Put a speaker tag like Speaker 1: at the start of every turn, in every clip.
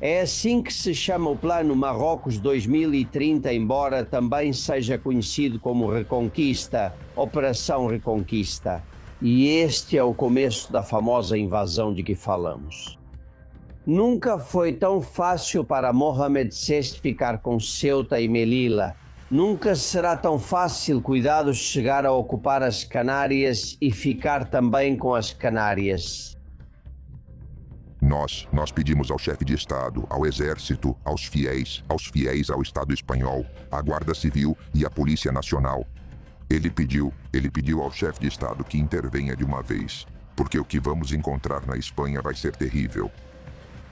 Speaker 1: É assim que se chama o Plano Marrocos 2030, embora também seja conhecido como Reconquista, Operação Reconquista. E este é o começo da famosa invasão de que falamos. Nunca foi tão fácil para Mohamed VI ficar com Ceuta e Melilla. Nunca será tão fácil Cuidados chegar a ocupar as Canárias e ficar também com as Canárias.
Speaker 2: Nós pedimos ao chefe de Estado, ao Exército, aos fiéis ao Estado espanhol, à Guarda Civil e à Polícia Nacional. Ele pediu ao chefe de Estado que intervenha de uma vez, porque o que vamos encontrar na Espanha vai ser terrível.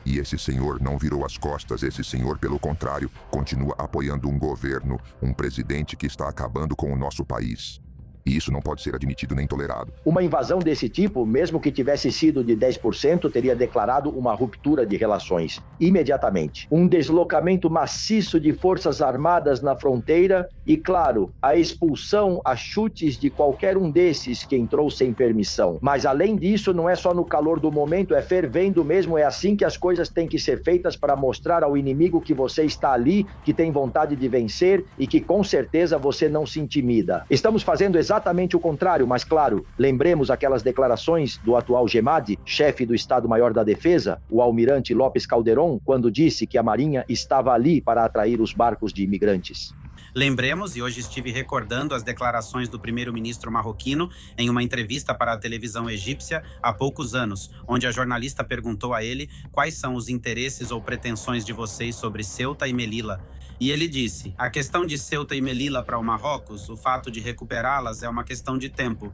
Speaker 2: E esse senhor não virou as costas, esse senhor, pelo contrário, continua apoiando um governo, um presidente que está acabando com o nosso país. E isso não pode ser admitido nem tolerado.
Speaker 3: Uma invasão desse tipo, mesmo que tivesse sido de 10%, teria declarado uma ruptura de relações, imediatamente. Um deslocamento maciço de forças armadas na fronteira e, claro, a expulsão a chutes de qualquer um desses que entrou sem permissão. Mas, além disso, não é só no calor do momento, é fervendo mesmo, é assim que as coisas têm que ser feitas para mostrar ao inimigo que você está ali, que tem vontade de vencer e que, com certeza, você não se intimida. Estamos fazendo exatamente o contrário, mas claro, lembremos aquelas declarações do atual GEMAD, chefe do Estado-Maior da Defesa, o almirante López Calderón, quando disse que a Marinha estava ali para atrair os barcos de imigrantes.
Speaker 4: Lembremos, e hoje estive recordando as declarações do primeiro-ministro marroquino em uma entrevista para a televisão egípcia há poucos anos, onde a jornalista perguntou a ele quais são os interesses ou pretensões de vocês sobre Ceuta e Melilla. E ele disse, a questão de Ceuta e Melilla para o Marrocos, o fato de recuperá-las é uma questão de tempo.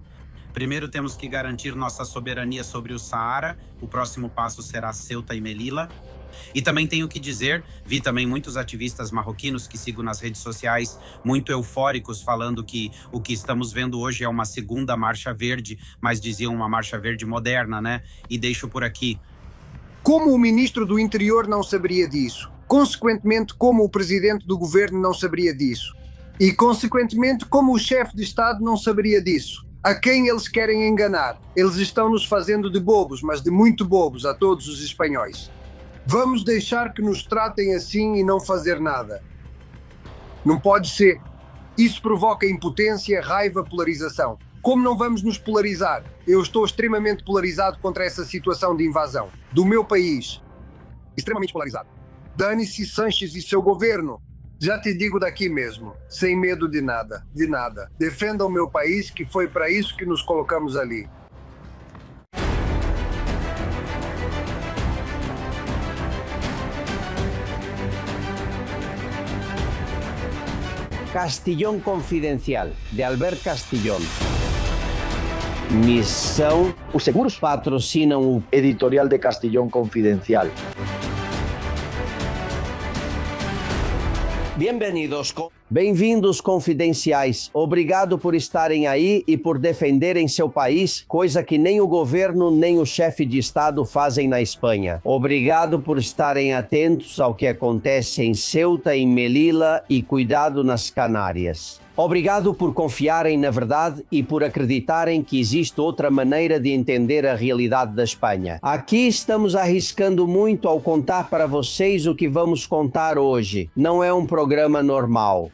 Speaker 4: Primeiro temos que garantir nossa soberania sobre o Saara, o próximo passo será Ceuta e Melilla. E também tenho que dizer, vi também muitos ativistas marroquinos que sigo nas redes sociais, muito eufóricos, falando que o que estamos vendo hoje é uma segunda marcha verde, mas diziam uma marcha verde moderna, né? E deixo por aqui.
Speaker 5: Como o ministro do Interior não saberia disso? Consequentemente, como o presidente do governo não saberia disso? E, consequentemente, como o chefe de Estado não saberia disso? A quem eles querem enganar? Eles estão nos fazendo de bobos, mas de muito bobos, a todos os espanhóis. Vamos deixar que nos tratem assim e não fazer nada. Não pode ser. Isso provoca impotência, raiva, polarização. Como não vamos nos polarizar? Eu estou extremamente polarizado contra essa situação de invasão. Do meu país. Extremamente polarizado. Dane-se Sanches e seu governo. Já te digo daqui mesmo, sem medo de nada, de nada. Defenda o meu país, que foi para isso que nos colocamos ali.
Speaker 1: Castillón Confidencial, de Albert Castillón. Missão.
Speaker 3: Os seguros
Speaker 1: patrocinam o
Speaker 3: editorial de Castillón Confidencial.
Speaker 1: Bem-vindos, confidenciais. Obrigado por estarem aí e por defenderem seu país, coisa que nem o governo nem o chefe de Estado fazem na Espanha. Obrigado por estarem atentos ao que acontece em Ceuta e Melilla e cuidado nas Canárias. Obrigado por confiarem na verdade e por acreditarem que existe outra maneira de entender a realidade da Espanha. Aqui estamos arriscando muito ao contar para vocês o que vamos contar hoje. Não é um programa normal.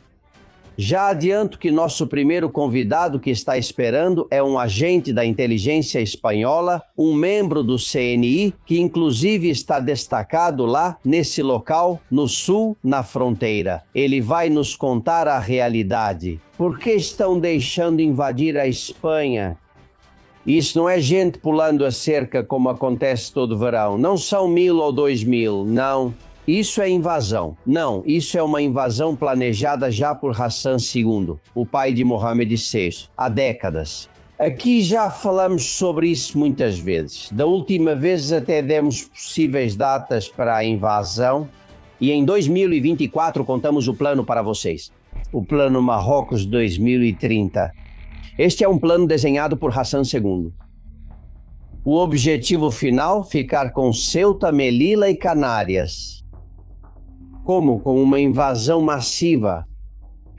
Speaker 1: Já adianto que nosso primeiro convidado que está esperando é um agente da inteligência espanhola, um membro do CNI, que inclusive está destacado lá, nesse local, no sul, na fronteira. Ele vai nos contar a realidade. Por que estão deixando invadir a Espanha? Isso não é gente pulando a cerca como acontece todo verão. Não são 1000 ou 2000, não. Isso é invasão. Não, isso é uma invasão planejada já por Hassan II, o pai de Mohamed VI, há décadas. Aqui já falamos sobre isso muitas vezes. Da última vez até demos possíveis datas para a invasão e em 2024 contamos o plano para vocês. O Plano Marrocos 2030. Este é um plano desenhado por Hassan II. O objetivo final, ficar com Ceuta, Melilla e Canárias. Como? Com uma invasão massiva.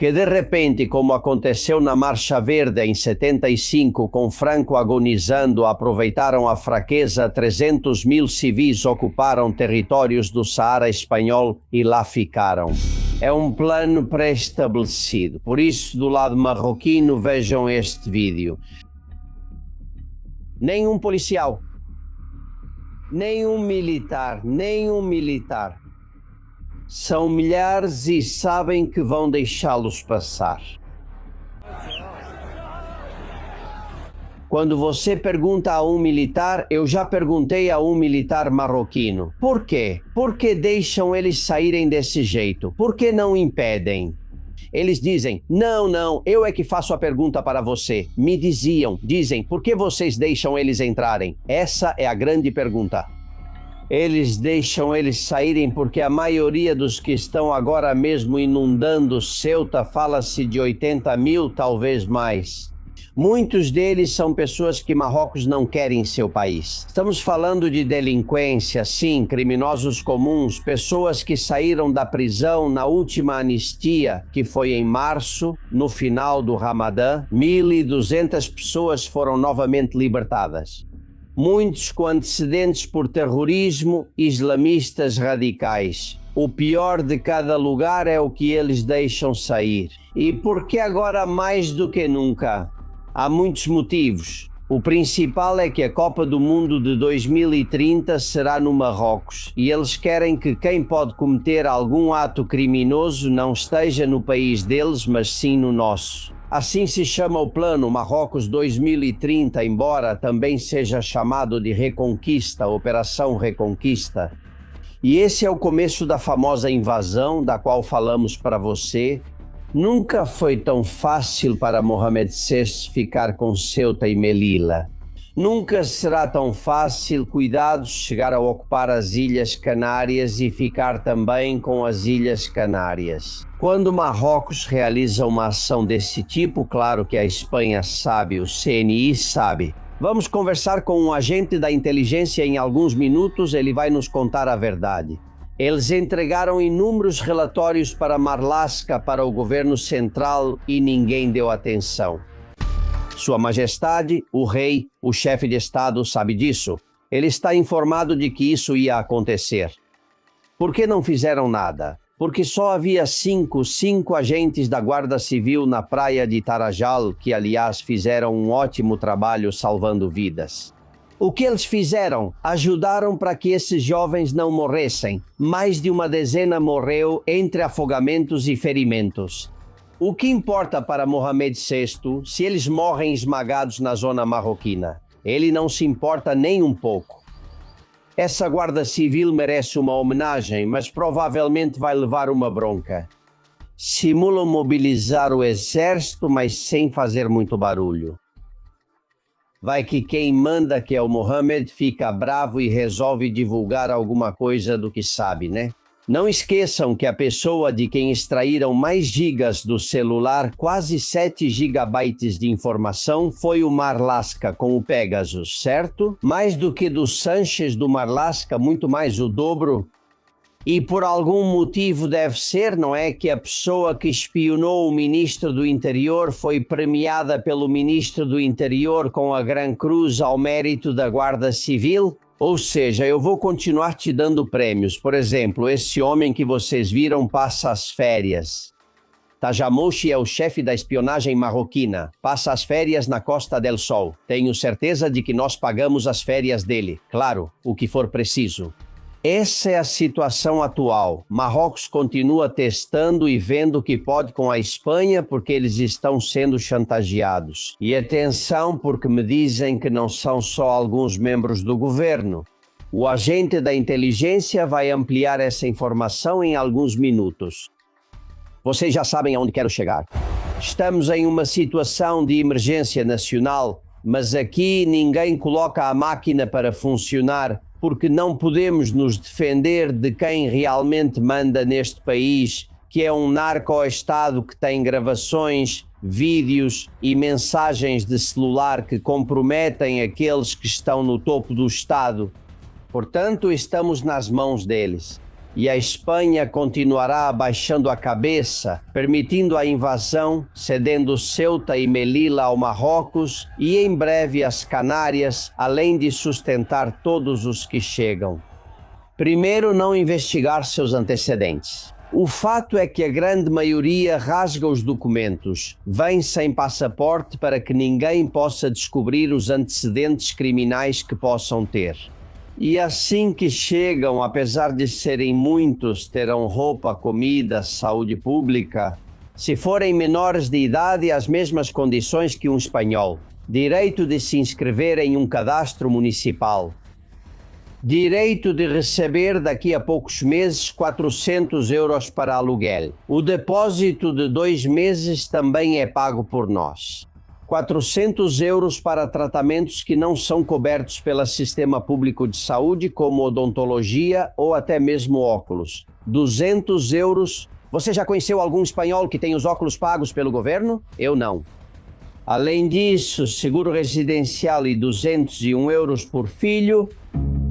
Speaker 1: que de repente, como aconteceu na Marcha Verde em 75, com Franco agonizando, aproveitaram a fraqueza, 300 mil civis ocuparam territórios do Saara espanhol e lá ficaram. É um plano pré-estabelecido. Por isso, do lado marroquino, vejam este vídeo. Nenhum policial, nenhum militar, são milhares e sabem que vão deixá-los passar. Quando você pergunta a um militar, eu já perguntei a um militar marroquino. Por quê? Por que deixam eles saírem desse jeito? Por que não impedem? Eles dizem, não, eu é que faço a pergunta para você. Me dizem, por que vocês deixam eles entrarem? Essa é a grande pergunta. Eles deixam eles saírem porque a maioria dos que estão agora mesmo inundando Ceuta, fala-se de 80 mil, talvez mais. Muitos deles são pessoas que Marrocos não quer em seu país. Estamos falando de delinquência, sim, criminosos comuns, pessoas que saíram da prisão na última anistia, que foi em março, no final do Ramadã. 1.200 pessoas foram novamente libertadas. Muitos com antecedentes por terrorismo, islamistas radicais. O pior de cada lugar é o que eles deixam sair. E por que agora mais do que nunca? Há muitos motivos. O principal é que a Copa do Mundo de 2030 será no Marrocos e eles querem que quem pode cometer algum ato criminoso não esteja no país deles, mas sim no nosso. Assim se chama o plano Marrocos 2030, embora também seja chamado de Reconquista, Operação Reconquista. E esse é o começo da famosa invasão, da qual falamos para você. Nunca foi tão fácil para Mohamed VI ficar com Ceuta e Melilla. Nunca será tão fácil, cuidados, chegar a ocupar as Ilhas Canárias e ficar também com as Ilhas Canárias. Quando Marrocos realiza uma ação desse tipo, claro que a Espanha sabe, o CNI sabe. Vamos conversar com um agente da inteligência em alguns minutos, ele vai nos contar a verdade. Eles entregaram inúmeros relatórios para Marlaska, para o governo central, e ninguém deu atenção. Sua Majestade, o rei, o chefe de Estado sabe disso. Ele está informado de que isso ia acontecer. Por que não fizeram nada? Porque só havia cinco agentes da Guarda Civil na praia de Tarajal, que aliás fizeram um ótimo trabalho salvando vidas. O que eles fizeram? Ajudaram para que esses jovens não morressem. Mais de uma dezena morreu entre afogamentos e ferimentos. O que importa para Mohamed VI se eles morrem esmagados na zona marroquina? Ele não se importa nem um pouco. Essa Guarda Civil merece uma homenagem, mas provavelmente vai levar uma bronca. Simulam mobilizar o exército, mas sem fazer muito barulho. Vai que quem manda, que é o Mohamed, fica bravo e resolve divulgar alguma coisa do que sabe, né? Não esqueçam que a pessoa de quem extraíram mais gigas do celular, quase 7 gigabytes de informação, foi o Marlaska com o Pegasus, certo? Mais do que do Sanchez do Marlaska, muito mais o dobro. E por algum motivo deve ser, não é, que a pessoa que espionou o ministro do Interior foi premiada pelo ministro do Interior com a Gran Cruz ao mérito da Guarda Civil? Ou seja, eu vou continuar te dando prêmios. Por exemplo, esse homem que vocês viram passa as férias. Tajamouchi é o chefe da espionagem marroquina. Passa as férias na Costa del Sol. Tenho certeza de que nós pagamos as férias dele. Claro, o que for preciso. Essa é a situação atual. Marrocos continua testando e vendo o que pode com a Espanha porque eles estão sendo chantageados. E atenção, porque me dizem que não são só alguns membros do governo. O agente da inteligência vai ampliar essa informação em alguns minutos. Vocês já sabem aonde quero chegar. Estamos em uma situação de emergência nacional, mas aqui ninguém coloca a máquina para funcionar, porque não podemos nos defender de quem realmente manda neste país, que é um narco-estado que tem gravações, vídeos e mensagens de celular que comprometem aqueles que estão no topo do Estado. Portanto, estamos nas mãos deles. E a Espanha continuará abaixando a cabeça, permitindo a invasão, cedendo Ceuta e Melilla ao Marrocos e em breve as Canárias, além de sustentar todos os que chegam. Primeiro, não investigar seus antecedentes. O fato é que a grande maioria rasga os documentos, vem sem passaporte para que ninguém possa descobrir os antecedentes criminais que possam ter. E assim que chegam, apesar de serem muitos, terão roupa, comida, saúde pública. Se forem menores de idade, as mesmas condições que um espanhol. Direito de se inscrever em um cadastro municipal. Direito de receber daqui a poucos meses 400 euros para aluguel. O depósito de 2 meses também é pago por nós. 400 euros para tratamentos que não são cobertos pelo sistema público de saúde, como odontologia ou até mesmo óculos. 200 euros. Você já conheceu algum espanhol que tem os óculos pagos pelo governo? Eu não. Além disso, seguro residencial e 201 euros por filho.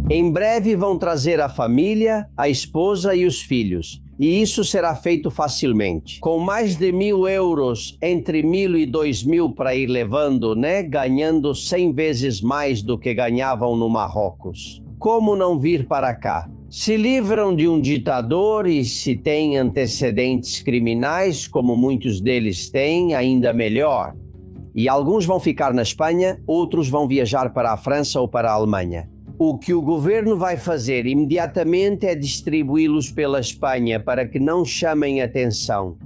Speaker 1: Em breve vão trazer a família, a esposa e os filhos. E isso será feito facilmente. Com mais de 1.000 euros, entre 1.000 e 2.000 para ir levando, né? Ganhando 100 vezes mais do que ganhavam no Marrocos. Como não vir para cá? Se livram de um ditador e se têm antecedentes criminais, como muitos deles têm, ainda melhor. E alguns vão ficar na Espanha, outros vão viajar para a França ou para a Alemanha. O que o governo vai fazer imediatamente é distribuí-los pela Espanha para que não chamem atenção.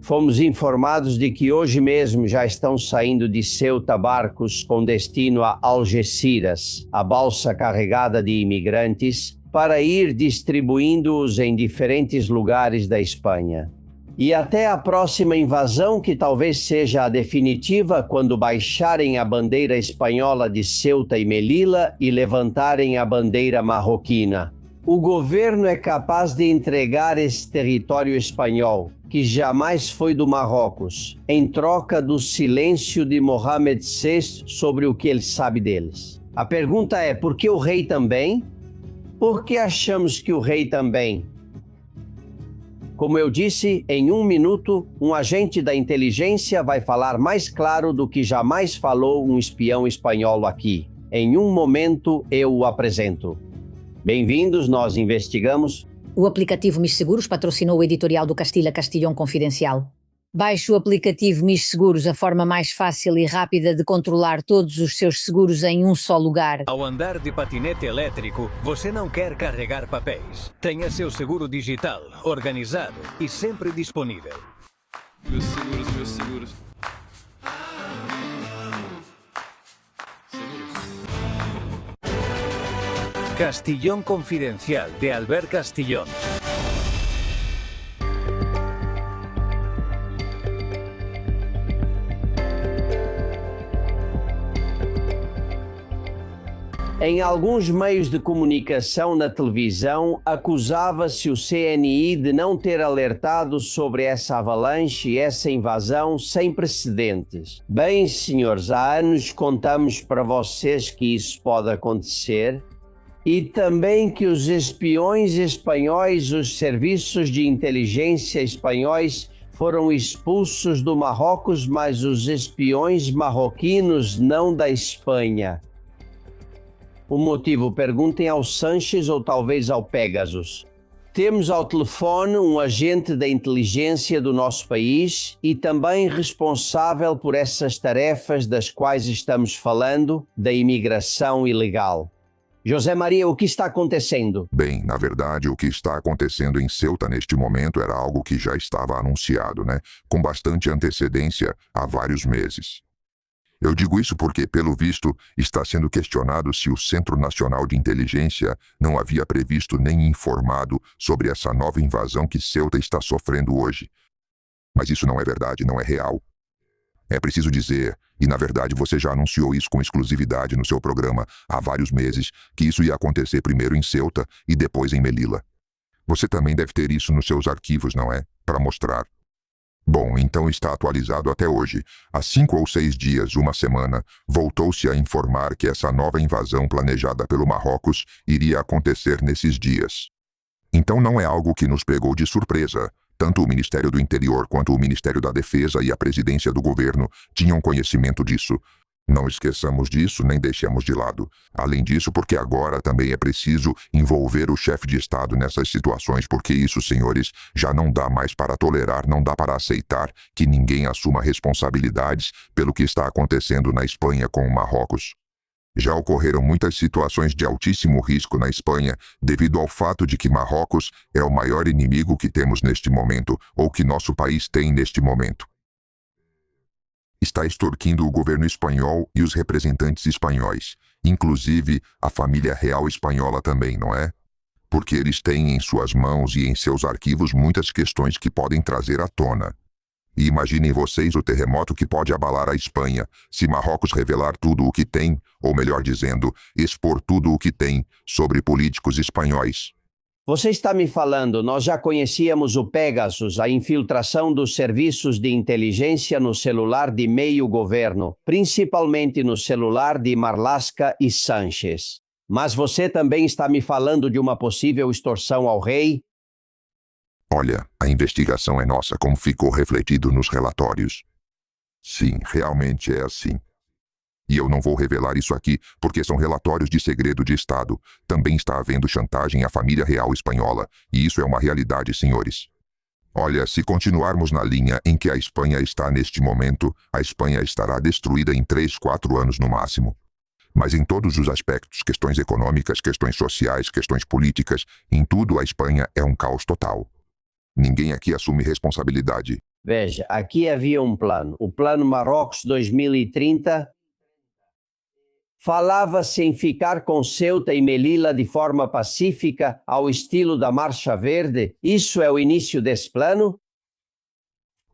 Speaker 1: Fomos informados de que hoje mesmo já estão saindo de Ceuta barcos com destino a Algeciras, a balsa carregada de imigrantes, para ir distribuindo-os em diferentes lugares da Espanha. E até a próxima invasão, que talvez seja a definitiva, quando baixarem a bandeira espanhola de Ceuta e Melilla e levantarem a bandeira marroquina. O governo é capaz de entregar esse território espanhol, que jamais foi do Marrocos, em troca do silêncio de Mohamed VI sobre o que ele sabe deles. A pergunta é, por que o rei também? Por que achamos que o rei também? Como eu disse, em 1 minuto, um agente da inteligência vai falar mais claro do que jamais falou um espião espanhol aqui. Em um momento, eu o apresento. Bem-vindos, nós investigamos.
Speaker 6: O aplicativo MIS Seguros patrocinou o editorial do Castilha Castilhão Confidencial. Baixe o aplicativo MIS Seguros, a forma mais fácil e rápida de controlar todos os seus seguros em um só lugar.
Speaker 7: Ao andar de patinete elétrico, você não quer carregar papéis. Tenha seu seguro digital, organizado e sempre disponível.
Speaker 8: Meus seguros.
Speaker 7: Castillón Confidencial, de Albert Castillón.
Speaker 1: Em alguns meios de comunicação na televisão, acusava-se o CNI de não ter alertado sobre essa avalanche e essa invasão sem precedentes. Bem, senhores, há anos contamos para vocês que isso pode acontecer e também que os espiões espanhóis, os serviços de inteligência espanhóis, foram expulsos do Marrocos, mas os espiões marroquinos não da Espanha. O motivo, perguntem ao Sanches ou talvez ao Pegasus. Temos ao telefone um agente da inteligência do nosso país e também responsável por essas tarefas das quais estamos falando, da imigração ilegal. José Maria, o que está acontecendo?
Speaker 2: Bem, na verdade, o que está acontecendo em Ceuta neste momento era algo que já estava anunciado, né? Com bastante antecedência há vários meses. Eu digo isso porque, pelo visto, está sendo questionado se o Centro Nacional de Inteligência não havia previsto nem informado sobre essa nova invasão que Ceuta está sofrendo hoje. Mas isso não é verdade, não é real. É preciso dizer, e na verdade você já anunciou isso com exclusividade no seu programa há vários meses, que isso ia acontecer primeiro em Ceuta e depois em Melilla. Você também deve ter isso nos seus arquivos, não é? Para mostrar. Bom, então está atualizado até hoje. Há 5 ou 6 dias, uma semana, voltou-se a informar que essa nova invasão planejada pelo Marrocos iria acontecer nesses dias. Então não é algo que nos pegou de surpresa. Tanto o Ministério do Interior quanto o Ministério da Defesa e a presidência do governo tinham conhecimento disso. Não esqueçamos disso nem deixemos de lado. Além disso, porque agora também é preciso envolver o chefe de Estado nessas situações, porque isso, senhores, já não dá mais para tolerar, não dá para aceitar que ninguém assuma responsabilidades pelo que está acontecendo na Espanha com o Marrocos. Já ocorreram muitas situações de altíssimo risco na Espanha devido ao fato de que Marrocos é o maior inimigo que temos neste momento, ou que nosso país tem neste momento. Está extorquindo o governo espanhol e os representantes espanhóis, inclusive a família real espanhola também, não é? Porque eles têm em suas mãos e em seus arquivos muitas questões que podem trazer à tona. E imaginem vocês o terremoto que pode abalar a Espanha se Marrocos revelar tudo o que tem, ou melhor dizendo, expor tudo o que tem sobre políticos espanhóis.
Speaker 1: Você está me falando, nós já conhecíamos o Pegasus, a infiltração dos serviços de inteligência no celular de meio governo, principalmente no celular de Marlaska e Sánchez. Mas você também está me falando de uma possível extorsão ao rei?
Speaker 2: Olha, a investigação é nossa, como ficou refletido nos relatórios. Sim, realmente é assim. E eu não vou revelar isso aqui, porque são relatórios de segredo de Estado. Também está havendo chantagem à família real espanhola, e isso é uma realidade, senhores. Olha, se continuarmos na linha em que a Espanha está neste momento, a Espanha estará destruída em 3, 4 anos no máximo. Mas em todos os aspectos, questões econômicas, questões sociais, questões políticas, em tudo a Espanha é um caos total. Ninguém aqui assume responsabilidade.
Speaker 1: Veja, aqui havia um plano, o Plano Marrocos 2030. Falava-se em ficar com Ceuta e Melilla de forma pacífica, ao estilo da Marcha Verde. Isso é o início desse plano?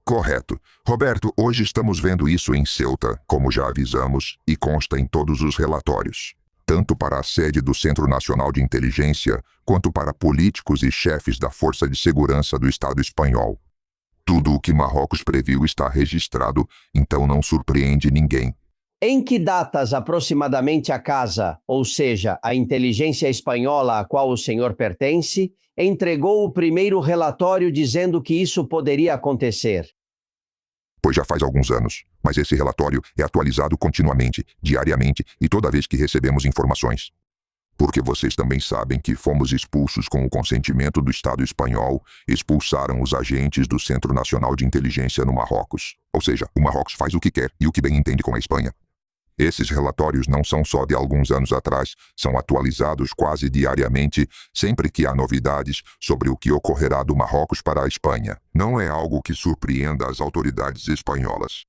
Speaker 2: Correto. Roberto, hoje estamos vendo isso em Ceuta, como já avisamos, e consta em todos os relatórios. Tanto para a sede do Centro Nacional de Inteligência, quanto para políticos e chefes da Força de Segurança do Estado espanhol. Tudo o que Marrocos previu está registrado, então não surpreende ninguém.
Speaker 1: Em que datas aproximadamente a casa, ou seja, a inteligência espanhola a qual o senhor pertence, entregou o primeiro relatório dizendo que isso poderia acontecer?
Speaker 2: Pois já faz alguns anos, mas esse relatório é atualizado continuamente, diariamente e toda vez que recebemos informações. Porque vocês também sabem que fomos expulsos com o consentimento do Estado espanhol, expulsaram os agentes do Centro Nacional de Inteligência no Marrocos. Ou seja, o Marrocos faz o que quer e o que bem entende com a Espanha. Esses relatórios não são só de alguns anos atrás, são atualizados quase diariamente, sempre que há novidades sobre o que ocorrerá do Marrocos para a Espanha. Não é algo que surpreenda as autoridades espanholas.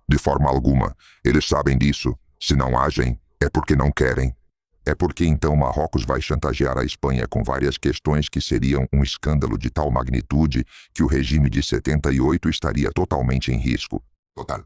Speaker 2: De forma alguma, eles sabem disso. Se não agem, é porque não querem. É porque então Marrocos vai chantagear a Espanha com várias questões que seriam um escândalo de tal magnitude que o regime de 78 estaria totalmente em risco. Total.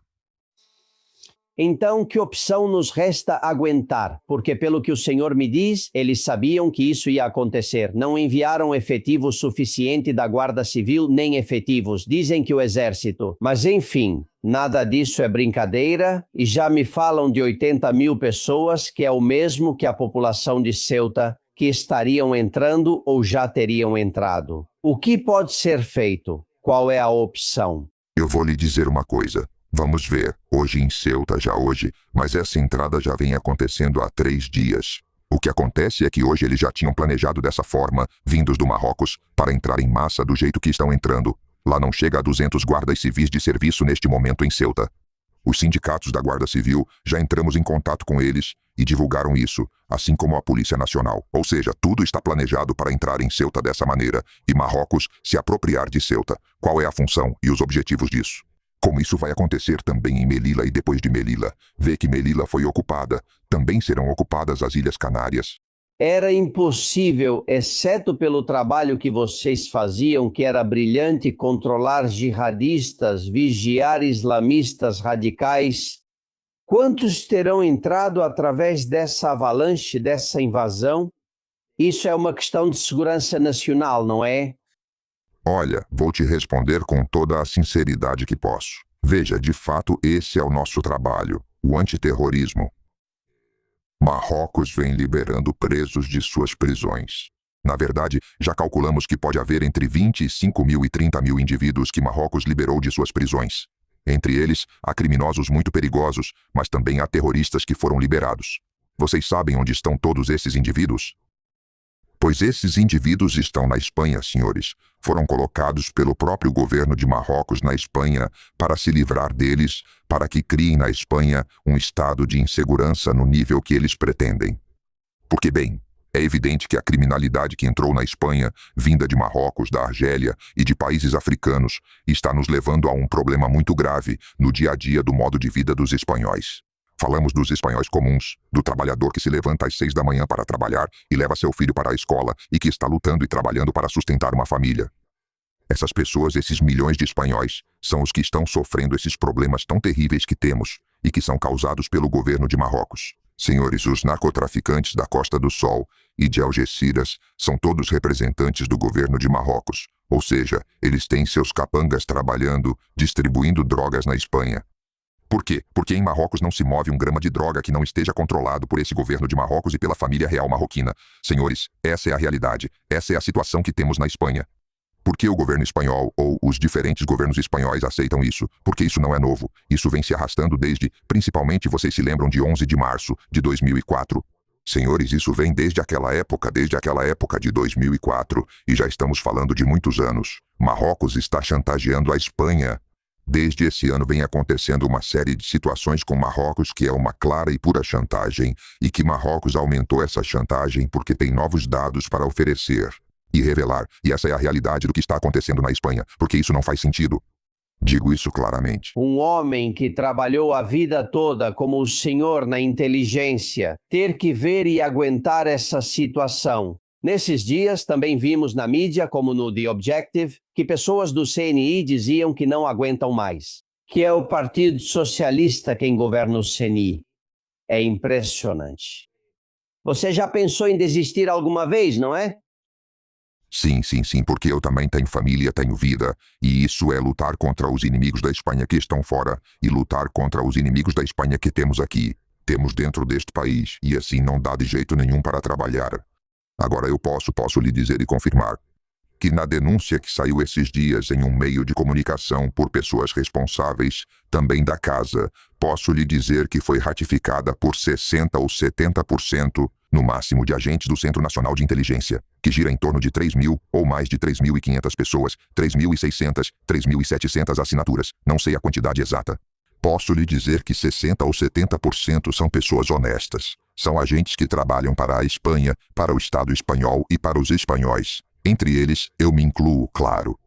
Speaker 1: Então, que opção nos resta aguentar? Porque, pelo que o senhor me diz, eles sabiam que isso ia acontecer. Não enviaram efetivo suficiente da Guarda Civil, nem efetivos. Dizem que o Exército. Mas, enfim, nada disso é brincadeira. E já me falam de 80 mil pessoas, que é o mesmo que a população de Ceuta, que estariam entrando ou já teriam entrado. O que pode ser feito? Qual é a opção?
Speaker 2: Eu vou lhe dizer uma coisa. Vamos ver, hoje em Ceuta já hoje, mas essa entrada já vem acontecendo há 3 dias. O que acontece é que hoje eles já tinham planejado dessa forma, vindos do Marrocos, para entrar em massa do jeito que estão entrando. Lá não chega a 200 guardas civis de serviço neste momento em Ceuta. Os sindicatos da Guarda Civil, já entramos em contato com eles e divulgaram isso, assim como a Polícia Nacional. Ou seja, tudo está planejado para entrar em Ceuta dessa maneira e Marrocos se apropriar de Ceuta. Qual é a função e os objetivos disso? Como isso vai acontecer também em Melilla e depois de Melilla, vê que Melilla foi ocupada, também serão ocupadas as Ilhas Canárias.
Speaker 1: Era impossível, exceto pelo trabalho que vocês faziam, que era brilhante, controlar jihadistas, vigiar islamistas radicais. Quantos terão entrado através dessa avalanche, dessa invasão? Isso é uma questão de segurança nacional, não é?
Speaker 2: Olha, vou te responder com toda a sinceridade que posso. Veja, de fato, esse é o nosso trabalho, o antiterrorismo. Marrocos vem liberando presos de suas prisões. Na verdade, já calculamos que pode haver entre 25 mil e 30 mil indivíduos que Marrocos liberou de suas prisões. Entre eles, há criminosos muito perigosos, mas também há terroristas que foram liberados. Vocês sabem onde estão todos esses indivíduos? Pois esses indivíduos estão na Espanha, senhores. Foram colocados pelo próprio governo de Marrocos na Espanha para se livrar deles, para que criem na Espanha um estado de insegurança no nível que eles pretendem. Porque, bem, é evidente que a criminalidade que entrou na Espanha, vinda de Marrocos, da Argélia e de países africanos, está nos levando a um problema muito grave no dia a dia do modo de vida dos espanhóis. Falamos dos espanhóis comuns, do trabalhador que se levanta às 6 da manhã para trabalhar e leva seu filho para a escola e que está lutando e trabalhando para sustentar uma família. Essas pessoas, esses milhões de espanhóis, são os que estão sofrendo esses problemas tão terríveis que temos e que são causados pelo governo de Marrocos. Senhores, os narcotraficantes da Costa do Sol e de Algeciras são todos representantes do governo de Marrocos, ou seja, eles têm seus capangas trabalhando, distribuindo drogas na Espanha. Por quê? Porque em Marrocos não se move um grama de droga que não esteja controlado por esse governo de Marrocos e pela família real marroquina. Senhores, essa é a realidade, essa é a situação que temos na Espanha. Por que o governo espanhol ou os diferentes governos espanhóis aceitam isso? Porque isso não é novo. Isso vem se arrastando desde, principalmente vocês se lembram de 11 de março de 2004. Senhores, isso vem desde aquela época de 2004, e já estamos falando de muitos anos. Marrocos está chantageando a Espanha. Desde esse ano vem acontecendo uma série de situações com Marrocos que é uma clara e pura chantagem, e que Marrocos aumentou essa chantagem porque tem novos dados para oferecer e revelar, e essa é a realidade do que está acontecendo na Espanha, porque isso não faz sentido. Digo isso claramente.
Speaker 1: Um homem que trabalhou a vida toda como o senhor na inteligência, ter que ver e aguentar essa situação. Nesses dias, também vimos na mídia, como no The Objective, que pessoas do CNI diziam que não aguentam mais, que é o Partido Socialista quem governa o CNI. É impressionante. Você já pensou em desistir alguma vez, não é?
Speaker 2: Sim, porque eu também tenho família, tenho vida, e isso é lutar contra os inimigos da Espanha que estão fora e lutar contra os inimigos da Espanha que temos aqui, temos dentro deste país, e assim não dá de jeito nenhum para trabalhar. Agora eu posso lhe dizer e confirmar que na denúncia que saiu esses dias em um meio de comunicação por pessoas responsáveis, também da casa, posso lhe dizer que foi ratificada por 60% ou 70%, no máximo, de agentes do Centro Nacional de Inteligência, que gira em torno de 3.000 ou mais de 3.500 pessoas, 3.600, 3.700 assinaturas, não sei a quantidade exata. Posso lhe dizer que 60% ou 70% são pessoas honestas. São agentes que trabalham para a Espanha, para o Estado espanhol e para os espanhóis. Entre eles, eu me incluo, claro.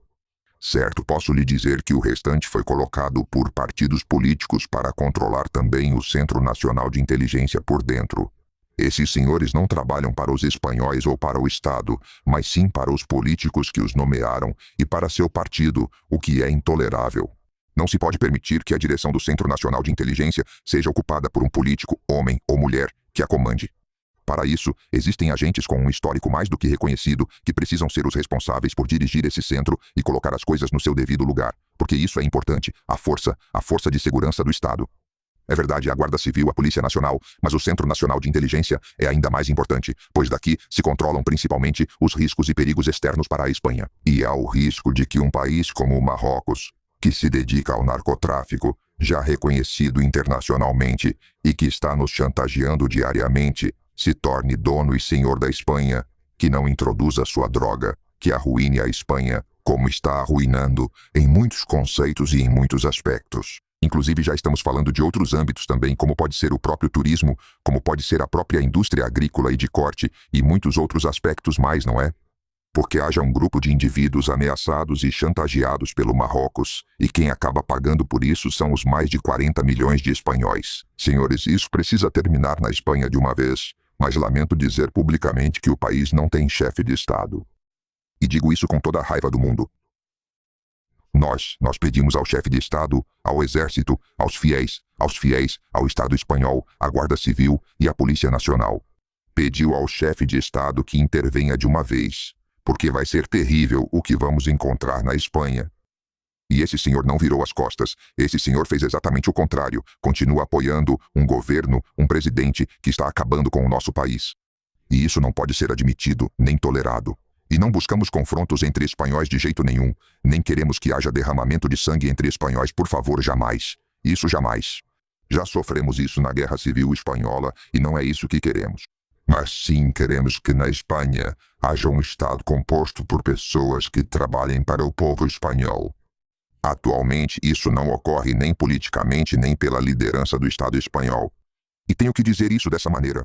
Speaker 2: Certo, posso lhe dizer que o restante foi colocado por partidos políticos para controlar também o Centro Nacional de Inteligência por dentro. Esses senhores não trabalham para os espanhóis ou para o Estado, mas sim para os políticos que os nomearam e para seu partido, o que é intolerável. Não se pode permitir que a direção do Centro Nacional de Inteligência seja ocupada por um político, homem ou mulher, que a comande. Para isso, existem agentes com um histórico mais do que reconhecido que precisam ser os responsáveis por dirigir esse centro e colocar as coisas no seu devido lugar, porque isso é importante, a força de segurança do Estado. É verdade, a Guarda Civil, a Polícia Nacional, mas o Centro Nacional de Inteligência é ainda mais importante, pois daqui se controlam principalmente os riscos e perigos externos para a Espanha. E há o risco de que um país como o Marrocos, que se dedica ao narcotráfico, já reconhecido internacionalmente e que está nos chantageando diariamente, se torne dono e senhor da Espanha, que não introduza sua droga, que arruine a Espanha, como está arruinando em muitos conceitos e em muitos aspectos. Inclusive já estamos falando de outros âmbitos também, como pode ser o próprio turismo, como pode ser a própria indústria agrícola e de corte, e muitos outros aspectos mais, não é? Porque haja um grupo de indivíduos ameaçados e chantageados pelo Marrocos, e quem acaba pagando por isso são os mais de 40 milhões de espanhóis. Senhores, isso precisa terminar na Espanha de uma vez, mas lamento dizer publicamente que o país não tem chefe de Estado. E digo isso com toda a raiva do mundo. Nós pedimos ao chefe de Estado, ao Exército, aos fiéis, ao Estado espanhol, à Guarda Civil e à Polícia Nacional. Pediu ao chefe de Estado que intervenha de uma vez, porque vai ser terrível o que vamos encontrar na Espanha. E esse senhor não virou as costas, esse senhor fez exatamente o contrário, continua apoiando um governo, um presidente que está acabando com o nosso país. E isso não pode ser admitido, nem tolerado. E não buscamos confrontos entre espanhóis de jeito nenhum, nem queremos que haja derramamento de sangue entre espanhóis, por favor, jamais. Isso jamais. Já sofremos isso na Guerra Civil Espanhola e não é isso que queremos. Mas sim queremos que na Espanha haja um Estado composto por pessoas que trabalhem para o povo espanhol. Atualmente isso não ocorre nem politicamente nem pela liderança do Estado espanhol. E tenho que dizer isso dessa maneira.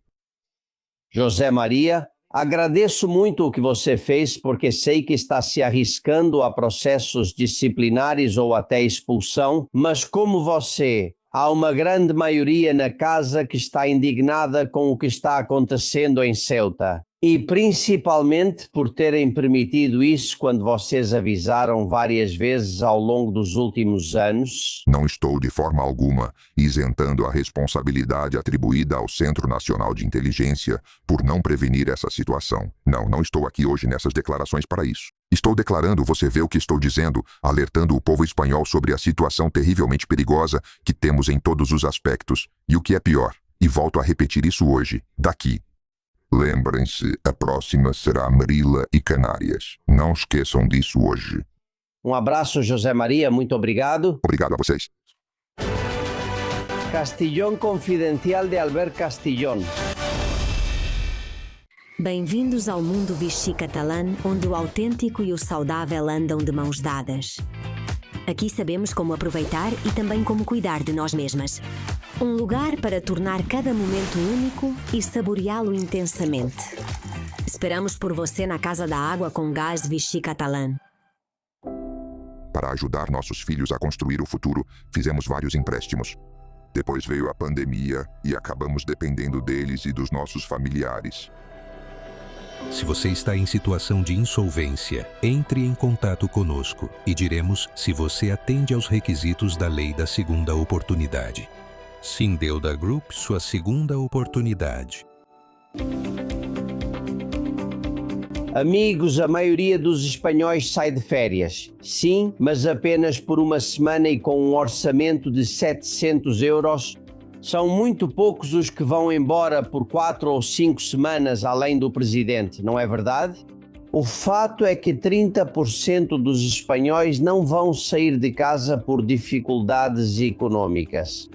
Speaker 1: José Maria, agradeço muito o que você fez, porque sei que está se arriscando a processos disciplinares ou até expulsão, mas como você, há uma grande maioria na casa que está indignada com o que está acontecendo em Ceuta. E principalmente por terem permitido isso quando vocês avisaram várias vezes ao longo dos últimos anos.
Speaker 2: Não estou de forma alguma isentando a responsabilidade atribuída ao Centro Nacional de Inteligência por não prevenir essa situação. Não estou aqui hoje nessas declarações para isso. Estou declarando, você vê o que estou dizendo, alertando o povo espanhol sobre a situação terrivelmente perigosa que temos em todos os aspectos. E o que é pior, e volto a repetir isso hoje, daqui. Lembrem-se, a próxima será Marila e Canárias. Não esqueçam disso hoje.
Speaker 1: Um abraço, José Maria, muito obrigado.
Speaker 2: Obrigado a vocês.
Speaker 1: Castillón Confidencial de Albert Castillón.
Speaker 9: Bem-vindos ao mundo Vichy catalã, onde o autêntico e o saudável andam de mãos dadas. Aqui sabemos como aproveitar e também como cuidar de nós mesmas. Um lugar para tornar cada momento único e saboreá-lo intensamente. Esperamos por você na Casa da Água com Gás Vichy catalã.
Speaker 2: Para ajudar nossos filhos a construir o futuro, fizemos vários empréstimos. Depois veio a pandemia e acabamos dependendo deles e dos nossos familiares.
Speaker 10: Se você está em situação de insolvência, entre em contato conosco e diremos se você atende aos requisitos da Lei da Segunda Oportunidade. Sindeuda Group, sua segunda oportunidade.
Speaker 1: Amigos, a maioria dos espanhóis sai de férias. Sim, mas apenas por uma semana e com um orçamento de 700 euros. São muito poucos os que vão embora por 4 ou 5 semanas além do presidente, não é verdade? O fato é que 30% dos espanhóis não vão sair de casa por dificuldades econômicas.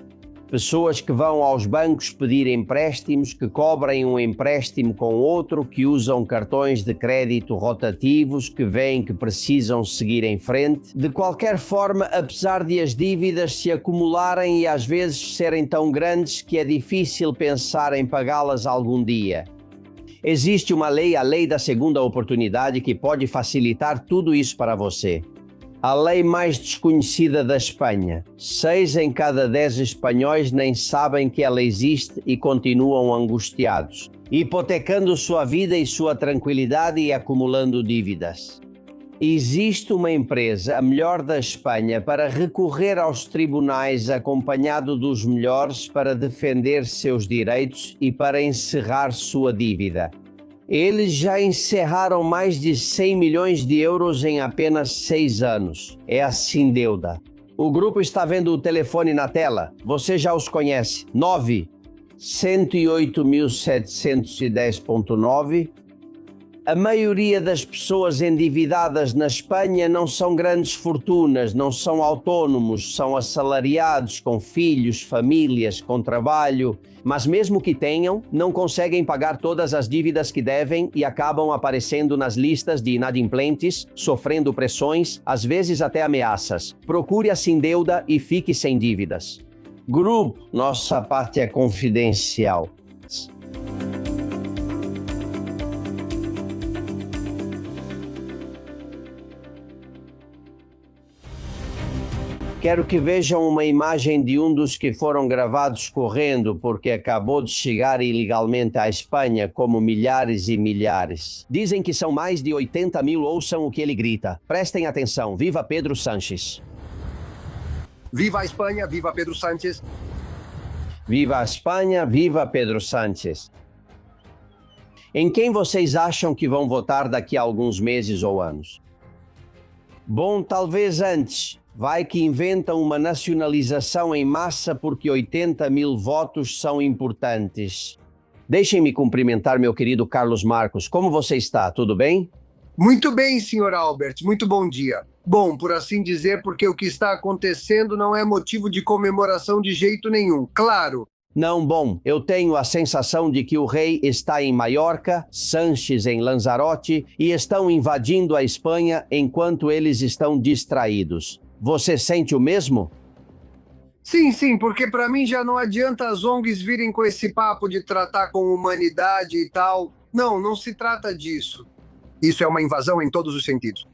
Speaker 1: Pessoas que vão aos bancos pedir empréstimos, que cobrem um empréstimo com outro, que usam cartões de crédito rotativos, que veem que precisam seguir em frente. De qualquer forma, apesar de as dívidas se acumularem e às vezes serem tão grandes que é difícil pensar em pagá-las algum dia. Existe uma lei, a Lei da Segunda Oportunidade, que pode facilitar tudo isso para você. A lei mais desconhecida da Espanha. 6 em cada 10 espanhóis nem sabem que ela existe e continuam angustiados, hipotecando sua vida e sua tranquilidade e acumulando dívidas. Existe uma empresa, a melhor da Espanha, para recorrer aos tribunais acompanhado dos melhores para defender seus direitos e para encerrar sua dívida. Eles já encerraram mais de 100 milhões de euros em apenas 6 anos. É a Sindeuda. O grupo está vendo o telefone na tela. Você já os conhece. 9-108.710.9. A maioria das pessoas endividadas na Espanha não são grandes fortunas, não são autônomos, são assalariados, com filhos, famílias, com trabalho, mas mesmo que tenham, não conseguem pagar todas as dívidas que devem e acabam aparecendo nas listas de inadimplentes, sofrendo pressões, às vezes até ameaças. Procure a Sindeuda e fique sem dívidas. Grupo, nossa parte é confidencial. Quero que vejam uma imagem de um dos que foram gravados correndo porque acabou de chegar ilegalmente à Espanha, como milhares e milhares. Dizem que são mais de 80 mil, ouçam o que ele grita. Prestem atenção, viva Pedro Sánchez.
Speaker 5: Viva a Espanha, viva Pedro Sánchez.
Speaker 1: Viva a Espanha, viva Pedro Sánchez. Em quem vocês acham que vão votar daqui a alguns meses ou anos? Bom, talvez antes. Vai que inventam uma nacionalização em massa porque 80 mil votos são importantes. Deixem-me cumprimentar meu querido Carlos Marcos. Como você está? Tudo bem?
Speaker 5: Muito bem, Sr. Albert. Muito bom dia. Bom, por assim dizer, porque o que está acontecendo não é motivo de comemoração de jeito nenhum. Claro.
Speaker 1: Não, bom, eu tenho a sensação de que o rei está em Maiorca, Sanches em Lanzarote e estão invadindo a Espanha enquanto eles estão distraídos. Você sente o mesmo?
Speaker 5: Sim, porque para mim já não adianta as ONGs virem com esse papo de tratar com humanidade e tal. Não se trata disso. Isso é uma invasão em todos os sentidos.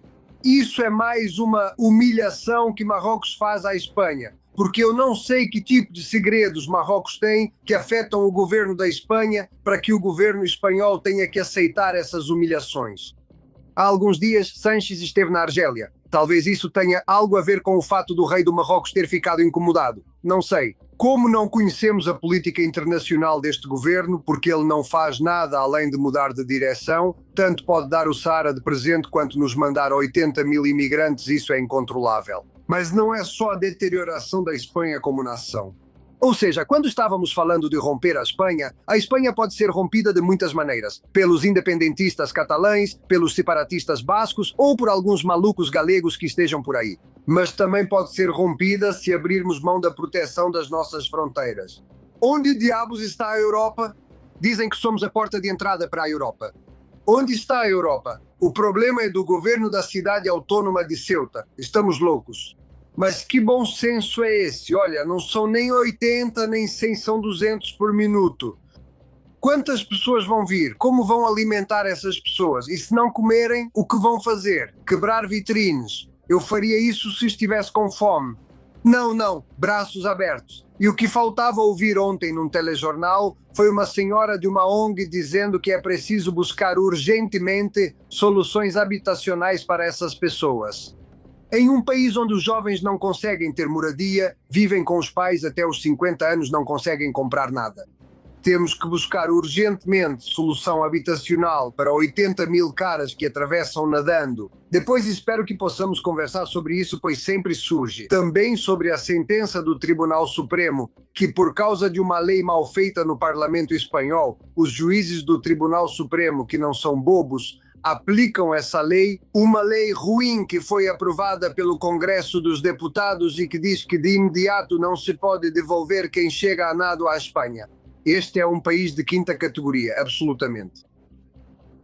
Speaker 5: Isso é mais uma humilhação que Marrocos faz à Espanha. Porque eu não sei que tipo de segredos Marrocos tem que afetam o governo da Espanha para que o governo espanhol tenha que aceitar essas humilhações. Há alguns dias, Sanches esteve na Argélia. Talvez isso tenha algo a ver com o fato do rei do Marrocos ter ficado incomodado. Não sei. Como não conhecemos a política internacional deste governo, porque ele não faz nada além de mudar de direção, tanto pode dar o Saara de presente quanto nos mandar 80 mil imigrantes, isso é incontrolável. Mas não é só a deterioração da Espanha como nação. Ou seja, quando estávamos falando de romper a Espanha pode ser rompida de muitas maneiras. Pelos independentistas catalães, pelos separatistas bascos ou por alguns malucos galegos que estejam por aí. Mas também pode ser rompida se abrirmos mão da proteção das nossas fronteiras. Onde diabos está a Europa? Dizem que somos a porta de entrada para a Europa. Onde está a Europa? O problema é do governo da cidade autônoma de Ceuta. Estamos loucos. Mas que bom senso é esse? Olha, não são nem 80, nem 100, são 200 por minuto. Quantas pessoas vão vir? Como vão alimentar essas pessoas? E se não comerem, o que vão fazer? Quebrar vitrines. Eu faria isso se estivesse com fome. Não, braços abertos. E o que faltava ouvir ontem num telejornal foi uma senhora de uma ONG dizendo que é preciso buscar urgentemente soluções habitacionais para essas pessoas. Em um país onde os jovens não conseguem ter moradia, vivem com os pais até os 50 anos, não conseguem comprar nada. Temos que buscar urgentemente solução habitacional para 80 mil caras que atravessam nadando. Depois espero que possamos conversar sobre isso, pois sempre surge. Também sobre a sentença do Tribunal Supremo, que por causa de uma lei mal feita no Parlamento espanhol, os juízes do Tribunal Supremo, que não são bobos, aplicam essa lei, uma lei ruim que foi aprovada pelo Congresso dos Deputados e que diz que de imediato não se pode devolver quem chega a nado à Espanha. Este é um país de quinta categoria, absolutamente.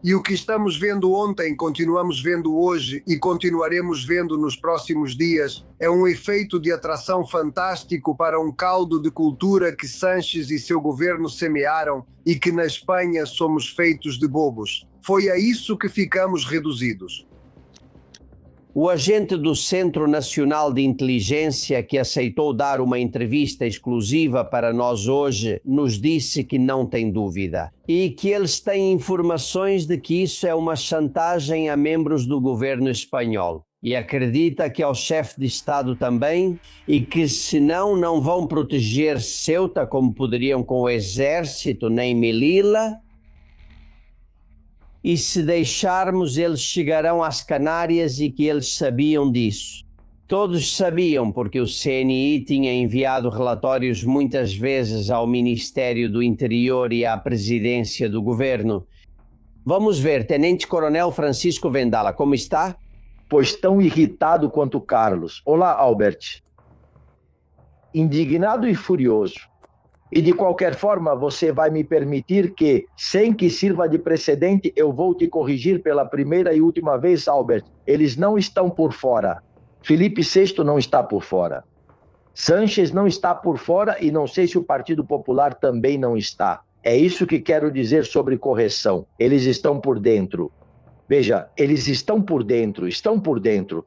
Speaker 5: E o que estamos vendo ontem, continuamos vendo hoje e continuaremos vendo nos próximos dias, é um efeito de atração fantástico para um caldo de cultura que Sanches e seu governo semearam e que na Espanha somos feitos de bobos. Foi a isso que ficamos reduzidos.
Speaker 1: O agente do Centro Nacional de Inteligência que aceitou dar uma entrevista exclusiva para nós hoje nos disse que não tem dúvida e que eles têm informações de que isso é uma chantagem a membros do governo espanhol. E acredita que ao chefe de Estado também e que senão não vão proteger Ceuta como poderiam com o exército nem Melilla. E se deixarmos, eles chegarão às Canárias e que eles sabiam disso. Todos sabiam porque o CNI tinha enviado relatórios muitas vezes ao Ministério do Interior e à presidência do governo. Vamos ver, Tenente Coronel Francisco Vendala, como está?
Speaker 3: Pois tão irritado quanto Carlos. Olá, Albert. Indignado e furioso. E de qualquer forma, você vai me permitir que, sem que sirva de precedente, eu vou te corrigir pela primeira e última vez, Albert. Eles não estão por fora. Felipe VI não está por fora. Sanches não está por fora e não sei se o Partido Popular também não está. É isso que quero dizer sobre correção. Eles estão por dentro. Veja, eles estão por dentro.